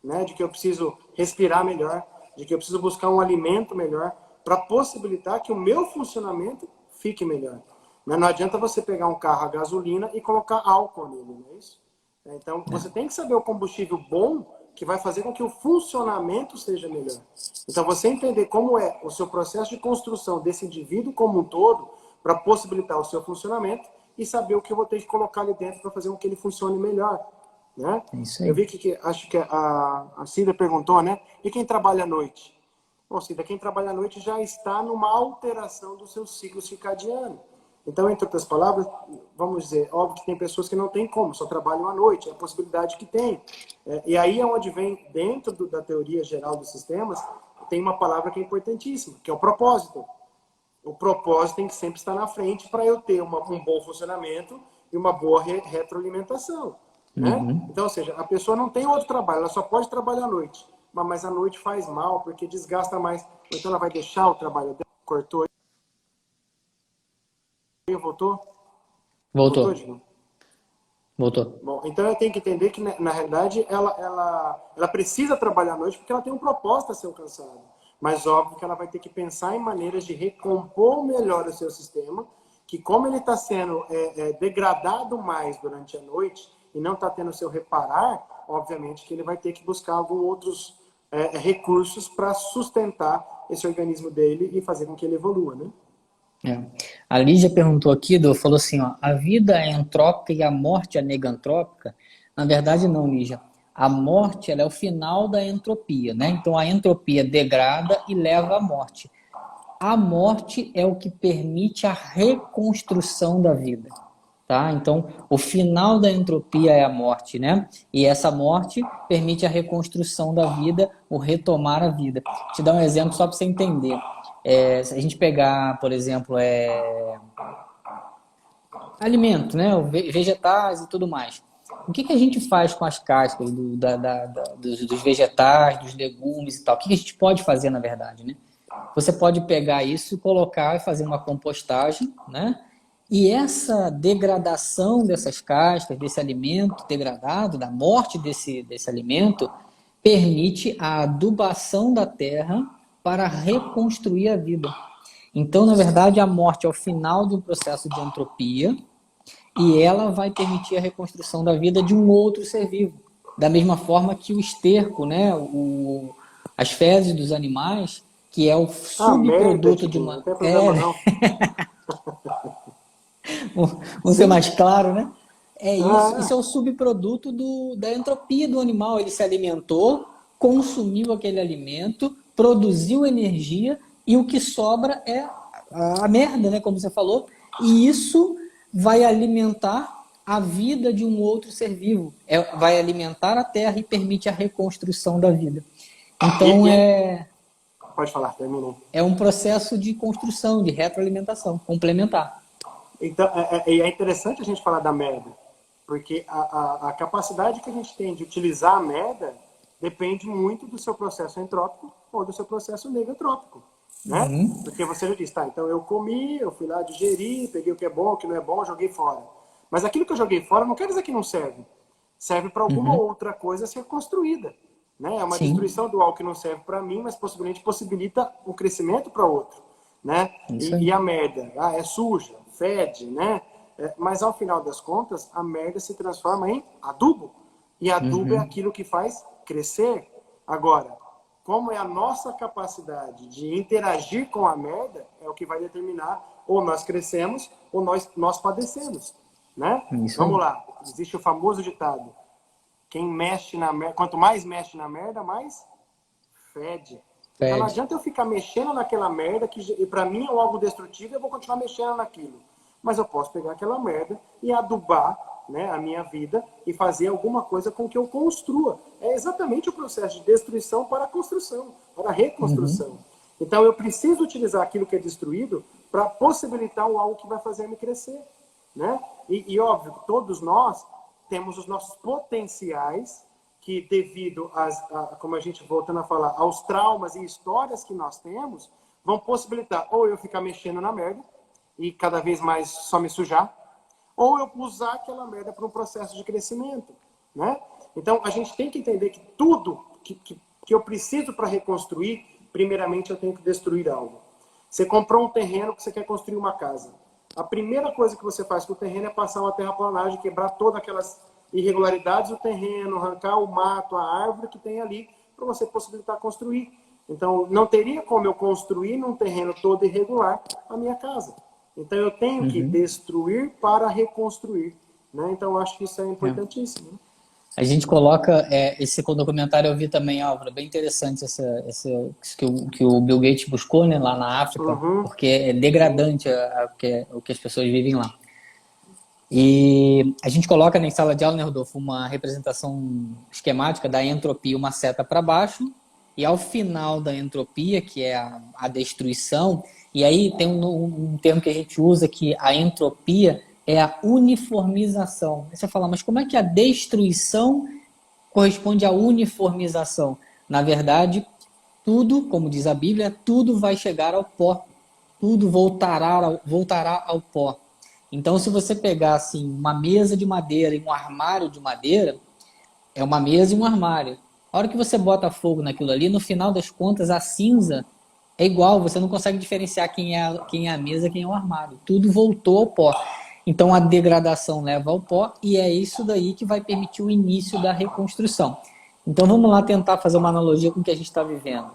né? De que eu preciso respirar melhor, de que eu preciso buscar um alimento melhor para possibilitar que o meu funcionamento fique melhor. Não adianta você pegar um carro a gasolina e colocar álcool nele, não é isso? Então, você tem que saber o combustível bom que vai fazer com que o funcionamento seja melhor. Então, você entender como é o seu processo de construção desse indivíduo como um todo para possibilitar o seu funcionamento e saber o que eu vou ter que colocar ali dentro para fazer com que ele funcione melhor. Né? É isso aí. Eu vi que acho que a Cida perguntou, né? E quem trabalha à noite? Bom, Cida, quem trabalha à noite já está numa alteração do seu ciclo circadiano. Então, entre outras palavras, vamos dizer, óbvio que tem pessoas que não têm como, só trabalham à noite, é a possibilidade que tem. E aí é onde vem, dentro da teoria geral dos sistemas, tem uma palavra que é importantíssima, que é o propósito. O propósito tem que sempre estar na frente para eu ter um bom funcionamento e uma boa retroalimentação. Né? Então, ou seja, a pessoa não tem outro trabalho, ela só pode trabalhar à noite. Mas a noite faz mal, porque desgasta mais. Então ela vai deixar o trabalho dela, cortou. Voltou? Voltou. Voltou. Bom, então eu tenho que entender que, na realidade, ela precisa trabalhar à noite porque ela tem um propósito a ser alcançado. Mas óbvio que ela vai ter que pensar em maneiras de recompor melhor o seu sistema, que como ele está sendo degradado mais durante a noite e não está tendo o seu reparar, obviamente que ele vai ter que buscar alguns outros recursos para sustentar esse organismo dele e fazer com que ele evolua, né? A Lígia perguntou aqui, falou assim, ó, a vida é entrópica e a morte é negantrópica? Na verdade não, Lígia. A morte ela é o final da entropia, né? Então a entropia degrada e leva à morte. A morte é o que permite a reconstrução da vida. tá? Então, o final da entropia é a morte, né? E essa morte permite a reconstrução da vida, o retomar a vida. Vou te dar um exemplo só para você entender. Se a gente pegar, por exemplo, alimento, né? Vegetais e tudo mais. O que que a gente faz com as cascas dos vegetais, dos legumes e tal? O que que a gente pode fazer, na verdade, né? Você pode pegar isso, colocar e fazer uma compostagem, né? E essa degradação dessas cascas, desse alimento degradado, da morte desse alimento, permite a adubação da terra para reconstruir a vida. Então, na verdade, a morte é o final do processo de entropia e ela vai permitir a reconstrução da vida de um outro ser vivo. Da mesma forma que o esterco, né, as fezes dos animais, que é o Ah, merda, subproduto de tipo, não uma... tem problema não. Vamos ser mais Sim. claro, né? É isso. Isso é Ah, o subproduto da entropia do animal. Ele se alimentou, consumiu aquele alimento, produziu energia e o que sobra é a merda, né? Como você falou. E isso vai alimentar a vida de um outro ser vivo. Vai alimentar a terra e permite a reconstrução da vida. e, Então e é- é, pode falar, terminei. é um processo de construção, de retroalimentação complementar. Então, é interessante a gente falar da merda, porque a capacidade que a gente tem de utilizar a merda depende muito do seu processo entrópico ou do seu processo negotrópico, né? Uhum, Porque você já disse, tá, então eu comi, eu fui lá digerir, peguei o que é bom, o que não é bom, joguei fora. Mas aquilo que eu joguei fora não quer dizer que não serve. Serve para alguma uhum, outra coisa ser construída, né? É uma sim. destruição do algo que não serve para mim, mas possivelmente possibilita um crescimento para outro, né? Isso E aí. a merda, é suja, fede, né? Mas ao final das contas, a merda se transforma em adubo. E adubo é Uhum. aquilo que faz crescer. Agora, como é a nossa capacidade de interagir com a merda, é o que vai determinar ou nós crescemos ou nós padecemos, né? Isso Vamos aí. lá, existe o famoso ditado: quem mexe na merda, quanto mais mexe na merda, mais fede. Então não Pede. adianta eu ficar mexendo naquela merda que para mim é algo destrutivo, eu vou continuar mexendo naquilo. Mas eu posso pegar aquela merda e adubar, né, a minha vida e fazer alguma coisa com que eu construa. É exatamente o processo de destruição para a construção, para a Uhum. reconstrução. Então eu preciso utilizar aquilo que é destruído para possibilitar algo que vai fazer me crescer, né? E óbvio, todos nós temos os nossos potenciais que devido como a gente voltando a falar, aos traumas e histórias que nós temos, vão possibilitar ou eu ficar mexendo na merda e cada vez mais só me sujar, ou eu usar aquela merda para um processo de crescimento, né? Então a gente tem que entender que tudo que eu preciso para reconstruir, primeiramente eu tenho que destruir algo. Você comprou um terreno que você quer construir uma casa. A primeira coisa que você faz com o terreno é passar uma terraplanagem, quebrar todas aquelas irregularidades do terreno, arrancar o mato, a árvore que tem ali, para você possibilitar construir. Então, não teria como eu construir num terreno todo irregular a minha casa. Então, eu tenho que Uhum. destruir para reconstruir, né? Então, eu acho que isso é É. importantíssimo, né? A gente coloca esse documentário eu vi também, Álvaro, bem interessante isso que o Bill Gates buscou, né, lá na África, Uhum, porque é sim. degradante o que as pessoas vivem lá. E a gente coloca na sala de aula, né, Rodolfo, uma representação esquemática da entropia, uma seta para baixo, e ao final da entropia, que é a destruição, e aí tem um termo que a gente usa que a entropia é a uniformização. Aí você fala, mas como é que a destruição corresponde à uniformização? Na verdade, tudo, como diz a Bíblia, tudo vai chegar ao pó, tudo voltará ao pó. Então, se você pegar assim, uma mesa de madeira e um armário de madeira, é uma mesa e um armário. A hora que você bota fogo naquilo ali, no final das contas, a cinza é igual, você não consegue diferenciar quem é a mesa e quem é o armário. Tudo voltou ao pó. Então, a degradação leva ao pó e é isso daí que vai permitir o início da reconstrução. Então, vamos lá tentar fazer uma analogia com o que a gente está vivendo.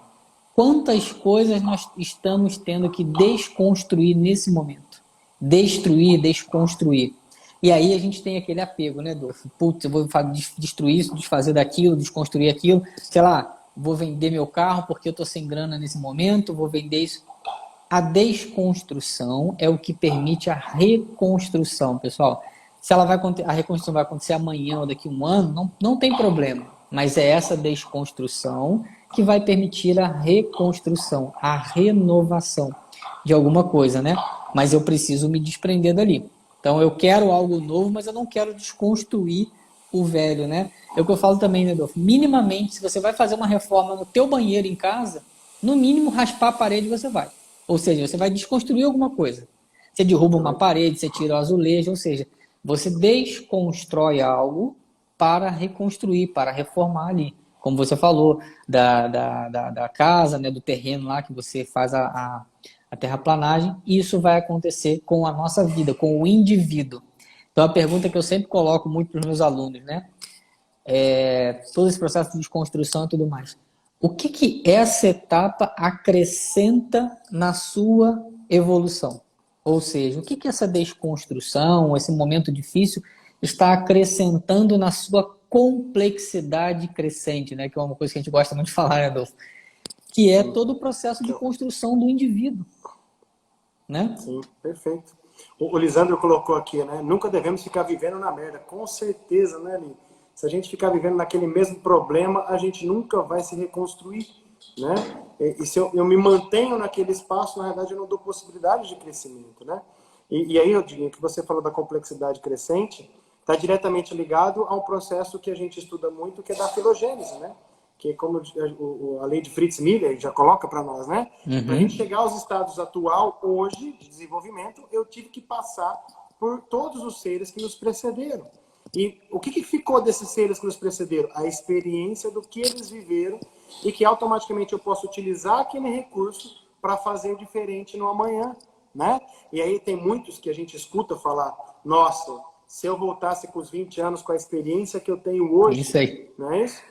Quantas coisas nós estamos tendo que desconstruir nesse momento? Destruir, desconstruir. E aí a gente tem aquele apego, né, Dolfo? Putz, eu vou destruir isso, desfazer daquilo, desconstruir aquilo. Sei lá, vou vender meu carro porque eu estou sem grana nesse momento, vou vender isso. A desconstrução é o que permite a reconstrução, pessoal. Se a reconstrução vai acontecer amanhã ou daqui a um ano, não tem problema. Mas é essa desconstrução que vai permitir a reconstrução, a renovação de alguma coisa, né? Mas eu preciso me desprender dali. Então eu quero algo novo, mas eu não quero desconstruir o velho, né? É o que eu falo também, né, Adolfo? Minimamente, se você vai fazer uma reforma no teu banheiro em casa, no mínimo raspar a parede você vai. Ou seja, você vai desconstruir alguma coisa. Você derruba uma parede, você tira o azulejo, ou seja, você desconstrói algo para reconstruir, para reformar ali. Como você falou, da casa, né, do terreno lá que você faz a terraplanagem, isso vai acontecer com a nossa vida, com o indivíduo. Então, a pergunta que eu sempre coloco muito para os meus alunos, né? Todo esse processo de desconstrução e tudo mais. O que essa etapa acrescenta na sua evolução? Ou seja, o que essa desconstrução, esse momento difícil, está acrescentando na sua complexidade crescente, né? Que é uma coisa que a gente gosta muito de falar, né, Adolfo? Que é todo o processo de construção do indivíduo, né? Sim, perfeito. O Lisandro colocou aqui, né? Nunca devemos ficar vivendo na merda. Com certeza, né, Li? Se a gente ficar vivendo naquele mesmo problema, a gente nunca vai se reconstruir, né? E se eu me mantenho naquele espaço, na verdade, eu não dou possibilidade de crescimento, né? E aí, eu diria que você falou da complexidade crescente, está diretamente ligado a um processo que a gente estuda muito, que é da filogênese, né? Que é como a lei de Fritz Miller já coloca para nós, né? Para a gente chegar aos estados atual, hoje, de desenvolvimento, eu tive que passar por todos os seres que nos precederam. E o que ficou desses seres que nos precederam? A experiência do que eles viveram e que automaticamente eu posso utilizar aquele recurso para fazer diferente no amanhã, né? E aí tem muitos que a gente escuta falar, nossa, se eu voltasse com os 20 anos com a experiência que eu tenho hoje, Isso aí. não é isso?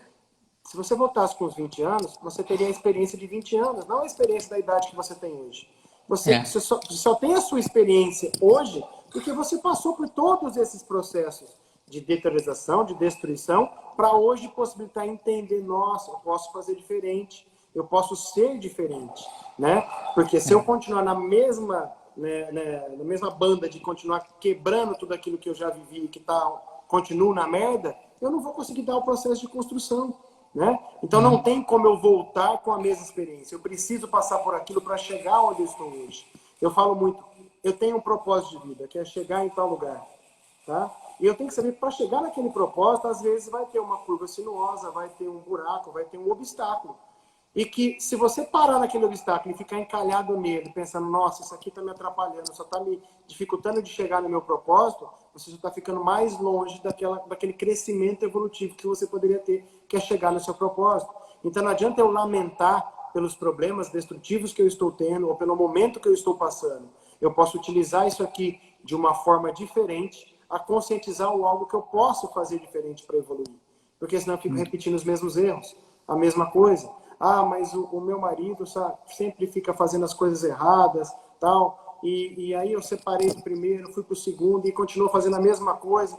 Se você voltasse com os 20 anos, você teria a experiência de 20 anos, não a experiência da idade que você tem hoje. Você só tem a sua experiência hoje porque você passou por todos esses processos de deteriorização, de destruição, para hoje possibilitar entender, nossa, eu posso fazer diferente, eu posso ser diferente, né? Porque se eu continuar na mesma, na mesma banda de continuar quebrando tudo aquilo que eu já vivi, que continuo na merda, eu não vou conseguir dar o processo de construção, né? Então não tem como eu voltar com a mesma experiência. Eu preciso passar por aquilo para chegar onde eu estou hoje. Eu falo muito, eu tenho um propósito de vida, que é chegar em tal lugar, tá? E eu tenho que saber que para chegar naquele propósito, às vezes vai ter uma curva sinuosa, vai ter um buraco, vai ter um obstáculo. E que se você parar naquele obstáculo e ficar encalhado nele, pensando, nossa, isso aqui está me atrapalhando, só está me dificultando de chegar no meu propósito, você já está ficando mais longe daquele crescimento evolutivo que você poderia ter, que é chegar no seu propósito. Então não adianta eu lamentar pelos problemas destrutivos que eu estou tendo, ou pelo momento que eu estou passando. Eu posso utilizar isso aqui de uma forma diferente, a conscientizar o algo que eu posso fazer diferente para evoluir. Porque senão eu fico repetindo os mesmos erros, a mesma coisa. Ah, mas o meu marido sempre fica fazendo as coisas erradas, tal. E aí eu separei do primeiro, fui para o segundo e continuo fazendo a mesma coisa.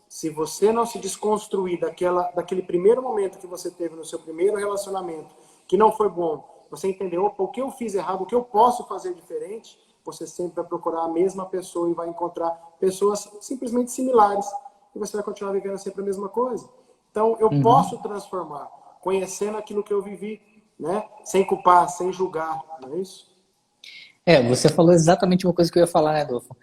Se você não se desconstruir daquele primeiro momento que você teve no seu primeiro relacionamento, que não foi bom, você entendeu, opa, o que eu fiz errado, o que eu posso fazer diferente, você sempre vai procurar a mesma pessoa e vai encontrar pessoas simplesmente similares. E você vai continuar vivendo sempre a mesma coisa. Então, eu posso transformar, conhecendo aquilo que eu vivi, né? Sem culpar, sem julgar, não é isso? Você falou exatamente uma coisa que eu ia falar, né, Adolfo?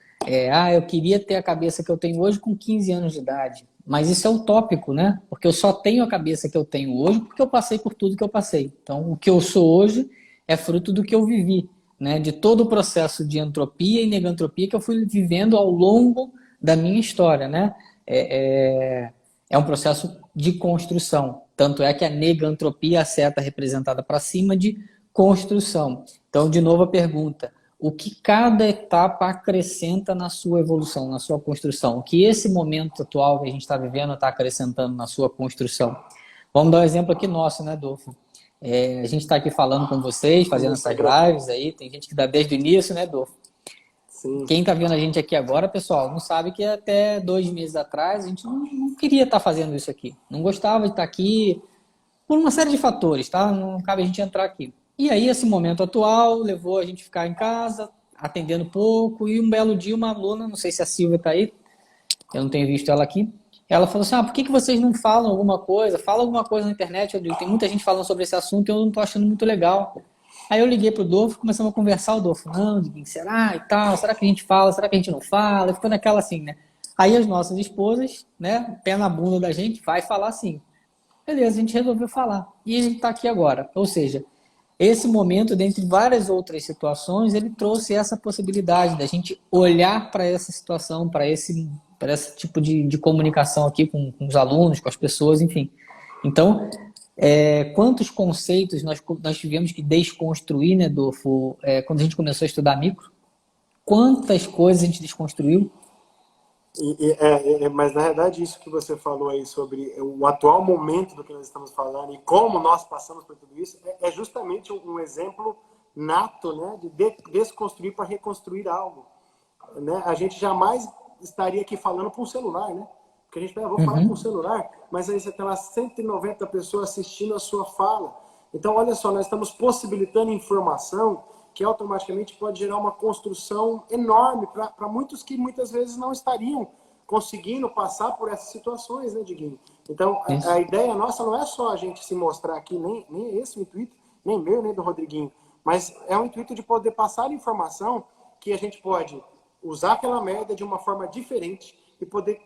Eu queria ter a cabeça que eu tenho hoje com 15 anos de idade. Mas isso é utópico, né? Porque eu só tenho a cabeça que eu tenho hoje porque eu passei por tudo que eu passei. Então, o que eu sou hoje é fruto do que eu vivi, né? De todo o processo de entropia e negantropia que eu fui vivendo ao longo da minha história, né? É um processo de construção. Tanto é que a negantropia, a seta representada para cima de construção. Então, de novo a pergunta, o que cada etapa acrescenta na sua evolução, na sua construção? O que esse momento atual que a gente está vivendo está acrescentando na sua construção? Vamos dar um exemplo aqui nosso, né, Dolfo? A gente está aqui falando com vocês, fazendo essas lives aí, tem gente que dá desde o início, né, Dolfo? Sim. Quem está vendo a gente aqui agora, pessoal, não sabe que até 2 meses atrás a gente não queria estar fazendo isso aqui. Não gostava de estar aqui por uma série de fatores, tá? Não cabe a gente entrar aqui. E aí, esse momento atual levou a gente a ficar em casa, atendendo pouco, e um belo dia uma aluna, não sei se a Silvia está aí, eu não tenho visto ela aqui. Ela falou assim, por que que vocês não falam alguma coisa? Fala alguma coisa na internet, Rodrigo. Tem muita gente falando sobre esse assunto e eu não estou achando muito legal. Aí eu liguei pro Dolfo, começamos a conversar, o Dolfo, não, Diguinho, será e tal? Será que a gente fala? Será que a gente não fala? Ficou naquela assim, né? Aí as nossas esposas, né, pé na bunda da gente, vai falar sim. Beleza, a gente resolveu falar. E a gente está aqui agora. Ou seja, esse momento, dentre várias outras situações, ele trouxe essa possibilidade da gente olhar para essa situação, para esse tipo de comunicação aqui com os alunos, com as pessoas, enfim. Então, quantos conceitos nós tivemos que desconstruir, né, Dolfo, quando a gente começou a estudar micro? Quantas coisas a gente desconstruiu? Mas na verdade isso que você falou aí sobre o atual momento do que nós estamos falando e como nós passamos por tudo isso é justamente um exemplo nato, né, de desconstruir para reconstruir algo, né? A gente jamais estaria aqui falando para um celular, né? Porque a gente vou falar com o celular, mas aí você tem lá 190 pessoas assistindo a sua fala. Então, olha só, nós estamos possibilitando informação que automaticamente pode gerar uma construção enorme para muitos que muitas vezes não estariam conseguindo passar por essas situações, né, Diguinho? Então, a ideia nossa não é só a gente se mostrar aqui, nem é esse o intuito, nem meu, nem do Rodriguinho, mas é o intuito de poder passar informação que a gente pode usar aquela merda de uma forma diferente e poder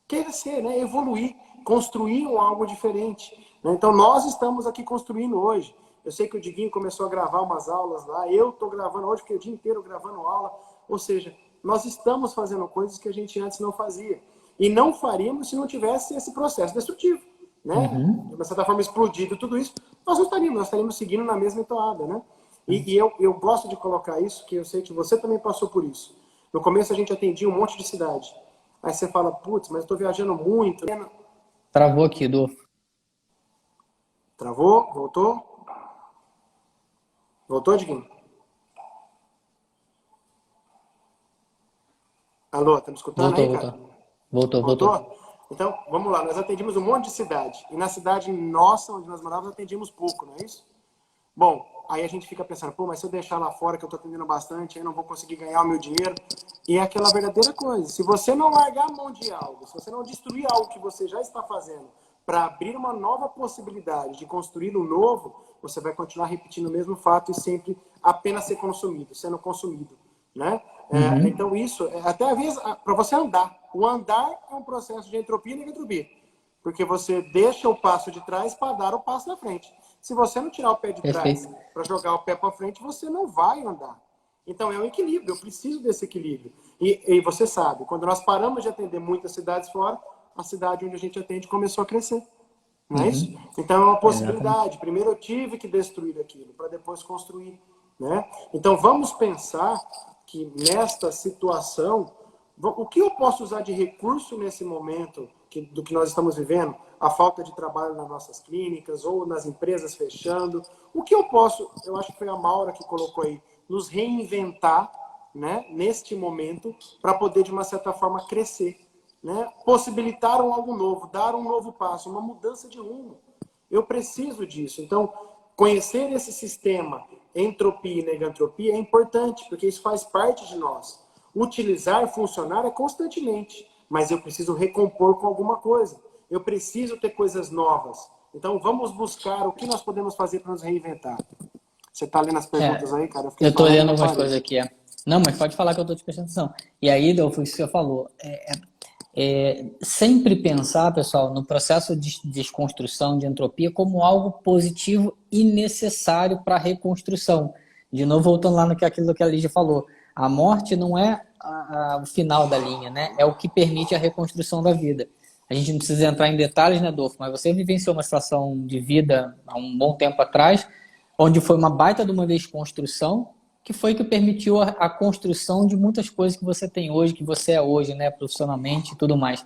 crescer, né, evoluir, construir algo diferente. Né? Então, nós estamos aqui construindo hoje. Eu sei que o Diguinho começou a gravar umas aulas lá, eu estou gravando hoje, porque o dia inteiro gravando aula. Ou seja, nós estamos fazendo coisas que a gente antes não fazia. E não faríamos se não tivesse esse processo destrutivo. Né? De uma certa forma, explodido tudo isso, nós estaríamos seguindo na mesma toada. Né? E eu gosto de colocar isso, que eu sei que você também passou por isso. No começo a gente atendia um monte de cidade. Aí você fala, putz, mas eu estou viajando muito. Travou aqui, Dolfo. Travou? Voltou? Voltou, Diguinho? Alô, tá me escutando aí, cara? Voltou. Então, vamos lá. Nós atendimos um monte de cidade. E na cidade nossa, onde nós morávamos, atendíamos pouco, não é isso? Bom, aí a gente fica pensando, pô, mas se eu deixar lá fora, que eu tô atendendo bastante, aí eu não vou conseguir ganhar o meu dinheiro. E é aquela verdadeira coisa. Se você não largar a mão de algo, se você não destruir algo que você já está fazendo para abrir uma nova possibilidade de construir um novo, você vai continuar repetindo o mesmo fato e sempre apenas ser consumido, sendo consumido, né? Então isso, até às vezes, para você andar. O andar é um processo de entropia e negentropia. Porque você deixa o passo de trás para dar o passo da frente. Se você não tirar o pé de trás para jogar o pé para frente, você não vai andar. Então é um equilíbrio, eu preciso desse equilíbrio. E você sabe, quando nós paramos de atender muitas cidades fora, a cidade onde a gente atende começou a crescer. Não é isso? Então é uma possibilidade. Primeiro eu tive que destruir aquilo, para depois construir. Né? Então vamos pensar que nesta situação, o que eu posso usar de recurso nesse momento do que nós estamos vivendo? A falta de trabalho nas nossas clínicas ou nas empresas fechando. O que eu posso, eu acho que foi a Maura que colocou aí, nos reinventar, né, neste momento para poder, de uma certa forma, crescer. Né? Possibilitar algo novo, dar um novo passo, uma mudança de rumo. Eu preciso disso. Então, conhecer esse sistema, entropia e negantropia, é importante, porque isso faz parte de nós. Utilizar, funcionar é constantemente, mas eu preciso recompor com alguma coisa. Eu preciso ter coisas novas. Então, vamos buscar o que nós podemos fazer para nos reinventar. Você está lendo as perguntas aí, cara? Eu estou lendo algumas coisas aqui. Não, mas pode falar que eu estou te prestando atenção. E aí, Dolfo, isso que você falou. Sempre pensar, pessoal, no processo de desconstrução de entropia como algo positivo e necessário para a reconstrução. De novo, voltando lá aquilo que a Lígia falou. A morte não é o final da linha, né? É o que permite a reconstrução da vida. A gente não precisa entrar em detalhes, né, Dolfo? Mas você vivenciou uma situação de vida há um bom tempo atrás, onde foi uma baita de uma desconstrução, que foi que permitiu a construção de muitas coisas que você tem hoje, que você é hoje, né, profissionalmente e tudo mais.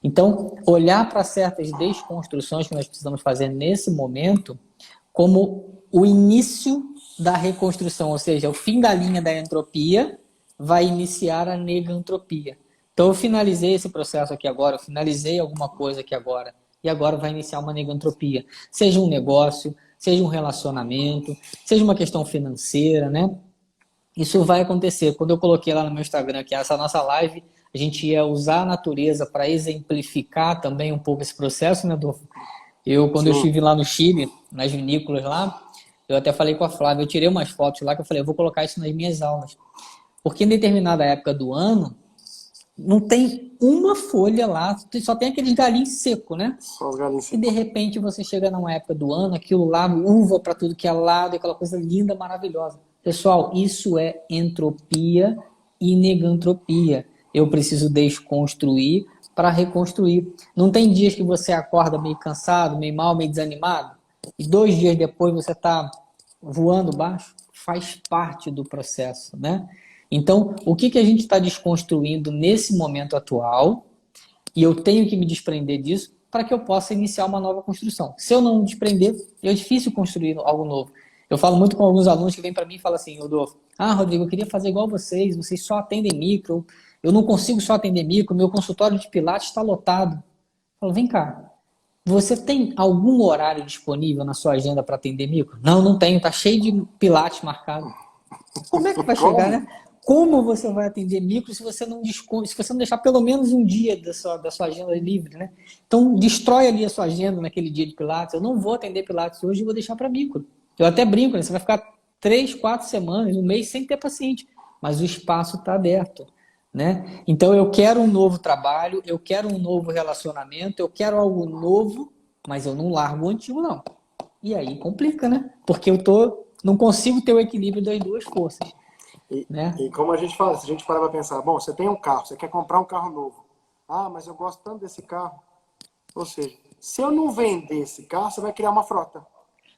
Então, olhar para certas desconstruções que nós precisamos fazer nesse momento como o início da reconstrução, ou seja, o fim da linha da entropia vai iniciar a negantropia. Então, eu finalizei esse processo aqui agora, eu finalizei alguma coisa aqui agora, e agora vai iniciar uma negantropia. Seja um negócio, seja um relacionamento, seja uma questão financeira, né? Isso vai acontecer. Quando eu coloquei lá no meu Instagram que essa nossa live a gente ia usar a natureza para exemplificar também um pouco esse processo, né, Adolfo? Quando eu Sim. estive lá no Chile, nas vinícolas lá, eu até falei com a Flávia, eu tirei umas fotos lá que eu falei, eu vou colocar isso nas minhas aulas. Porque em determinada época do ano, não tem uma folha lá, só tem aqueles galinhos secos, né? Só os galinhos. E de repente você chega numa época do ano, aquilo lá, uva para tudo que é lado, aquela coisa linda, maravilhosa. Pessoal, isso é entropia e negantropia. Eu preciso desconstruir para reconstruir. Não tem dias que você acorda meio cansado, meio mal, meio desanimado? E 2 dias depois você está voando baixo? Faz parte do processo, né? Então, o que a gente está desconstruindo nesse momento atual? E eu tenho que me desprender disso para que eu possa iniciar uma nova construção. Se eu não me desprender, é difícil construir algo novo. Eu falo muito com alguns alunos que vêm para mim e falam assim, Rodolfo, Rodrigo, eu queria fazer igual vocês só atendem micro, eu não consigo só atender micro, meu consultório de pilates está lotado. Eu falo, vem cá, você tem algum horário disponível na sua agenda para atender micro? Não, não tenho, tá cheio de pilates marcado. Como é que vai chegar, né? Como você vai atender micro se você não deixar pelo menos um dia da sua agenda livre, né? Então, destrói ali a sua agenda naquele dia de pilates. Eu não vou atender pilates hoje e vou deixar para micro. Eu até brinco, né? Você vai ficar 3, 4 semanas, um mês sem ter paciente. Mas o espaço está aberto, né? Então, eu quero um novo trabalho, eu quero um novo relacionamento, eu quero algo novo, mas eu não largo o antigo, não. E aí complica, né? Porque não consigo ter o equilíbrio das duas forças. Né? E como a gente fala, se a gente parar para pensar, bom, você tem um carro, você quer comprar um carro novo. Mas eu gosto tanto desse carro. Ou seja, se eu não vender esse carro, você vai criar uma frota.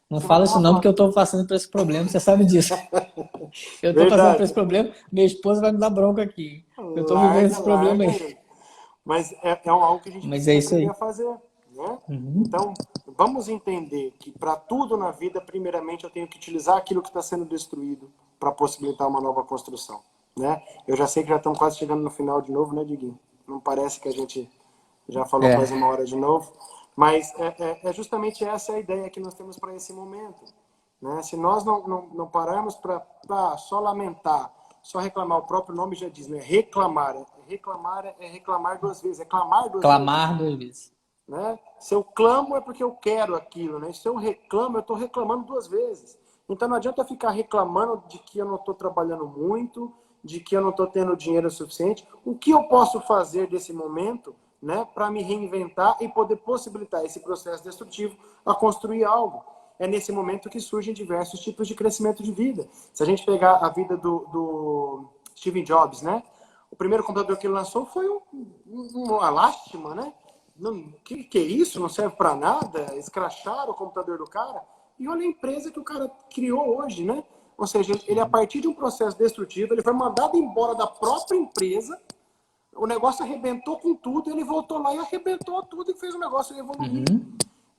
Não fala isso não, porque eu estou passando por esse problema, você sabe disso. Eu estou passando por esse problema, minha esposa vai me dar bronca aqui. Eu estou vivendo esse problema aí. Mas é algo que a gente precisa fazer. Né? Então, vamos entender que para tudo na vida, primeiramente, eu tenho que utilizar aquilo que está sendo destruído para possibilitar uma nova construção. Né? Eu já sei que já estamos quase chegando no final de novo, né, Diguinho? Não parece que a gente já falou quase 1 hora de novo. Mas é justamente essa a ideia que nós temos para esse momento. Né? Se nós não pararmos para só lamentar, só reclamar, o próprio nome já diz, né? Reclamar. Reclamar é reclamar 2 vezes, é clamar 2 vezes. Clamar 2 vezes. Né? Se eu clamo é porque eu quero aquilo, né? Se eu reclamo, eu estou reclamando 2 vezes. Então não adianta ficar reclamando de que eu não estou trabalhando muito, de que eu não estou tendo dinheiro suficiente. O que eu posso fazer desse momento, né, para me reinventar e poder possibilitar esse processo destrutivo a construir algo? É nesse momento que surgem diversos tipos de crescimento de vida. Se a gente pegar a vida do Steve Jobs, né? O primeiro computador que ele lançou foi uma lástima, né? Que é isso? Não serve para nada? Escracharam o computador do cara. E olha a empresa que o cara criou hoje, né? Ou seja, ele a partir de um processo destrutivo, ele foi mandado embora da própria empresa, o negócio arrebentou com tudo, ele voltou lá e arrebentou tudo e fez o negócio evoluir.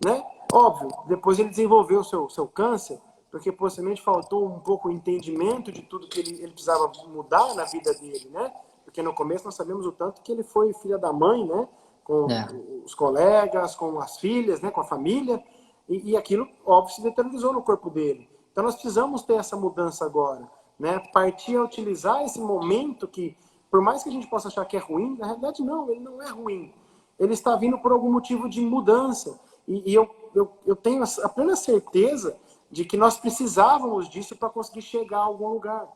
Né? Óbvio, depois ele desenvolveu o seu câncer, porque possivelmente faltou um pouco o entendimento de tudo que ele precisava mudar na vida dele, né? Porque no começo nós sabemos o tanto que ele foi filha da mãe, né? Com os colegas, com as filhas, né? Com a família, e aquilo, óbvio, se deteriorizou no corpo dele. Então nós precisamos ter essa mudança agora, né? Partir a utilizar esse momento que, por mais que a gente possa achar que é ruim, na realidade não, ele não é ruim. Ele está vindo por algum motivo de mudança. E eu tenho a plena certeza de que nós precisávamos disso para conseguir chegar a algum lugar.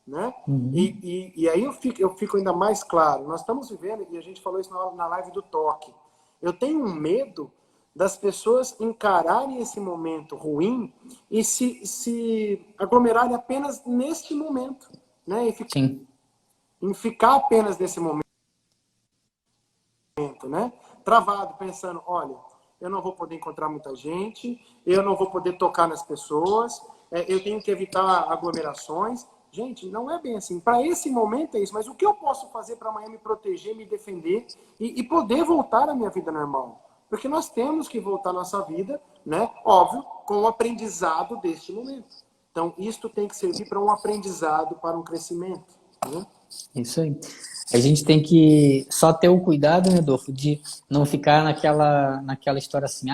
Né? E aí eu fico ainda mais claro. Nós estamos vivendo, e a gente falou isso na live do toque. Eu tenho um medo das pessoas encararem esse momento ruim e se aglomerarem apenas neste momento. Né? Em ficar apenas nesse momento. Né? Travado, pensando, olha, eu não vou poder encontrar muita gente, eu não vou poder tocar nas pessoas, eu tenho que evitar aglomerações. Gente, não é bem assim. Para esse momento é isso, mas o que eu posso fazer para amanhã me proteger, me defender e poder voltar à minha vida normal? Porque nós temos que voltar à nossa vida, né? Óbvio, com o aprendizado deste momento. Então, isto tem que servir para um aprendizado, para um crescimento. Né? Isso aí. A gente tem que só ter o cuidado, né, Adolfo, de não ficar naquela história assim,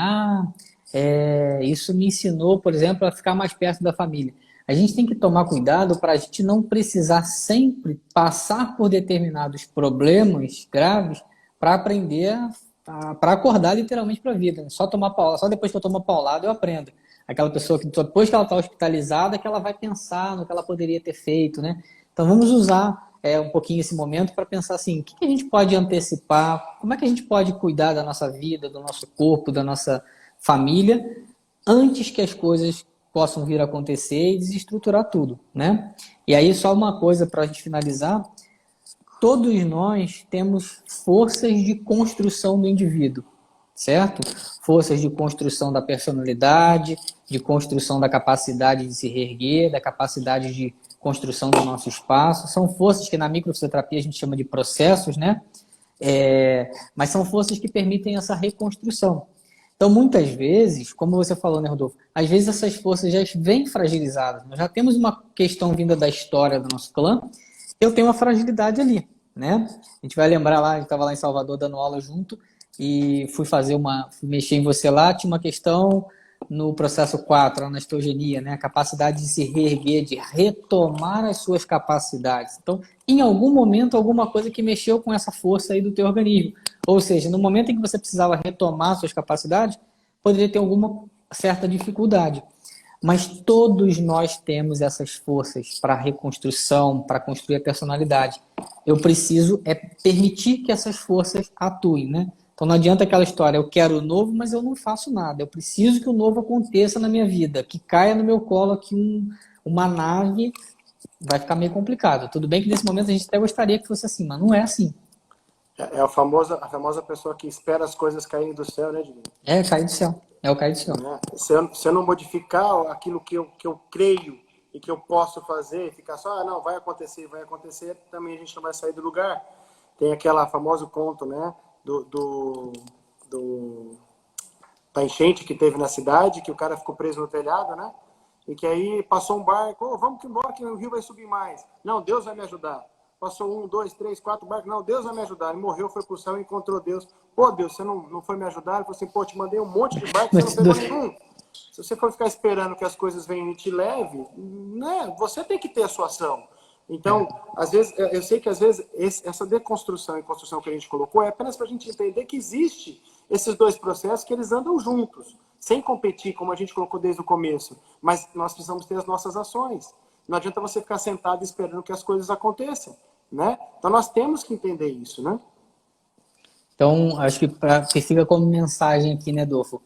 isso me ensinou, por exemplo, a ficar mais perto da família. A gente tem que tomar cuidado para a gente não precisar sempre passar por determinados problemas graves para aprender, para acordar literalmente para a vida, né? Só tomar paulada, só depois que eu tomo paulada eu aprendo. Aquela pessoa que depois que ela está hospitalizada, que ela vai pensar no que ela poderia ter feito, né? Então vamos usar um pouquinho esse momento para pensar assim, o que a gente pode antecipar, como é que a gente pode cuidar da nossa vida, do nosso corpo, da nossa família, antes que as coisas possam vir a acontecer e desestruturar tudo, né? E aí só uma coisa para a gente finalizar, todos nós temos forças de construção do indivíduo, certo? Forças de construção da personalidade, de construção da capacidade de se reerguer, da capacidade de construção do nosso espaço. São forças que na microfisioterapia a gente chama de processos, né? Mas são forças que permitem essa reconstrução. Então, muitas vezes, como você falou, né, Rodolfo? Às vezes essas forças já vêm fragilizadas. Nós já temos uma questão vinda da história do nosso clã. Eu tenho uma fragilidade ali, né? A gente vai lembrar lá, a gente estava lá em Salvador dando aula junto e fui mexer em você lá, tinha uma questão no processo 4, a anastogenia, né? A capacidade de se reerguer, de retomar as suas capacidades. Então, em algum momento, alguma coisa que mexeu com essa força aí do teu organismo. Ou seja, no momento em que você precisava retomar suas capacidades, poderia ter alguma certa dificuldade. Mas todos nós temos essas forças para reconstrução, para construir a personalidade. Eu preciso permitir que essas forças atuem, né? Então não adianta aquela história, eu quero o novo, mas eu não faço nada. Eu preciso que o novo aconteça na minha vida, que caia no meu colo aqui uma nave, vai ficar meio complicado. Tudo bem que nesse momento a gente até gostaria que fosse assim, mas não é assim. É a famosa pessoa que espera as coisas caírem do céu, né, Diguinho? Cair do céu. É o cair do céu. Se eu não modificar aquilo que eu creio e que eu posso fazer, ficar só, não, vai acontecer, também a gente não vai sair do lugar. Tem aquela famoso conto, né, da enchente que teve na cidade, que o cara ficou preso no telhado, né? E que aí passou um barco, vamos embora que o rio vai subir mais. Não, Deus vai me ajudar. Passou 1, 2, 3, 4 barcos. Não, Deus vai me ajudar. Ele morreu, foi pro céu e encontrou Deus. Pô, Deus, você não foi me ajudar? Ele falou assim, pô, te mandei um monte de barcos, você não pegou nenhum. Se você for ficar esperando que as coisas venham e te leve, né, você tem que ter a sua ação. Então, às vezes, eu sei que às vezes essa deconstrução e construção que a gente colocou é apenas para a gente entender que existe esses dois processos que eles andam juntos, sem competir, como a gente colocou desde o começo. Mas nós precisamos ter as nossas ações. Não adianta você ficar sentado esperando que as coisas aconteçam, né? Então nós temos que entender isso, né? Então, acho que fica como mensagem aqui, né, Adolfo?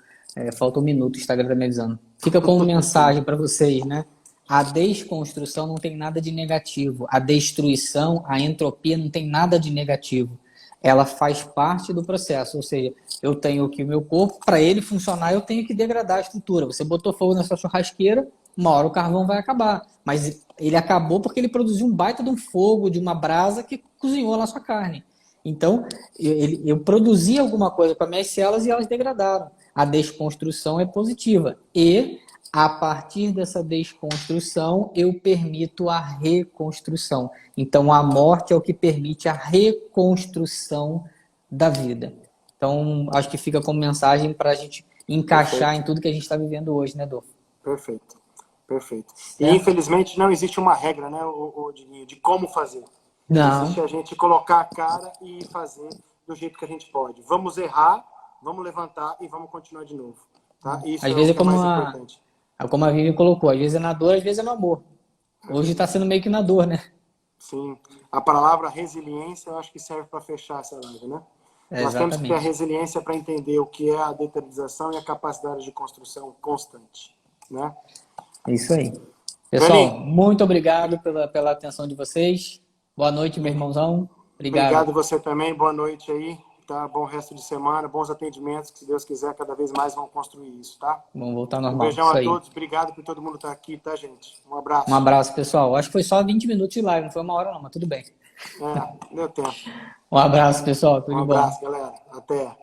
Falta um minuto, o Instagram tá me avisando. Fica como mensagem para vocês, né? A desconstrução não tem nada de negativo. A destruição, a entropia não tem nada de negativo. Ela faz parte do processo. Ou seja, eu tenho aqui o meu corpo, para ele funcionar, eu tenho que degradar a estrutura. Você botou fogo na sua churrasqueira, uma hora o carvão vai acabar. Mas ele acabou porque ele produziu um baita de um fogo, de uma brasa que cozinhou lá a sua carne. Então, eu produzi alguma coisa para minhas células e elas degradaram. A desconstrução é positiva. E, a partir dessa desconstrução, eu permito a reconstrução. Então, a morte é o que permite a reconstrução da vida. Então, acho que fica como mensagem para a gente encaixar em tudo que a gente está vivendo hoje, né, Adolfo? Perfeito. E, infelizmente, não existe uma regra, né, de como fazer. Não. Existe a gente colocar a cara e fazer do jeito que a gente pode. Vamos errar, vamos levantar e vamos continuar de novo. Tá? Isso às vezes é o mais importante. Como a Vivi colocou, às vezes é na dor, às vezes é no amor. Hoje está sendo meio que na dor, né? Sim. A palavra resiliência eu acho que serve para fechar essa live, né? Nós temos que ter a resiliência para entender o que é a deterioração e a capacidade de construção constante, né? Isso aí. Pessoal, muito obrigado pela atenção de vocês. Boa noite, meu irmãozão. Obrigado você também. Boa noite aí. Tá? Bom resto de semana, bons atendimentos, que se Deus quiser, cada vez mais vão construir isso, tá? Vamos voltar normal. Um beijão a todos. Obrigado por todo mundo estar aqui, tá, gente? Um abraço. Um abraço, pessoal. Acho que foi só 20 minutos de live, não foi uma hora não, mas tudo bem. Deu tempo. Um abraço, pessoal. Tudo de bom. Um abraço, galera. Até.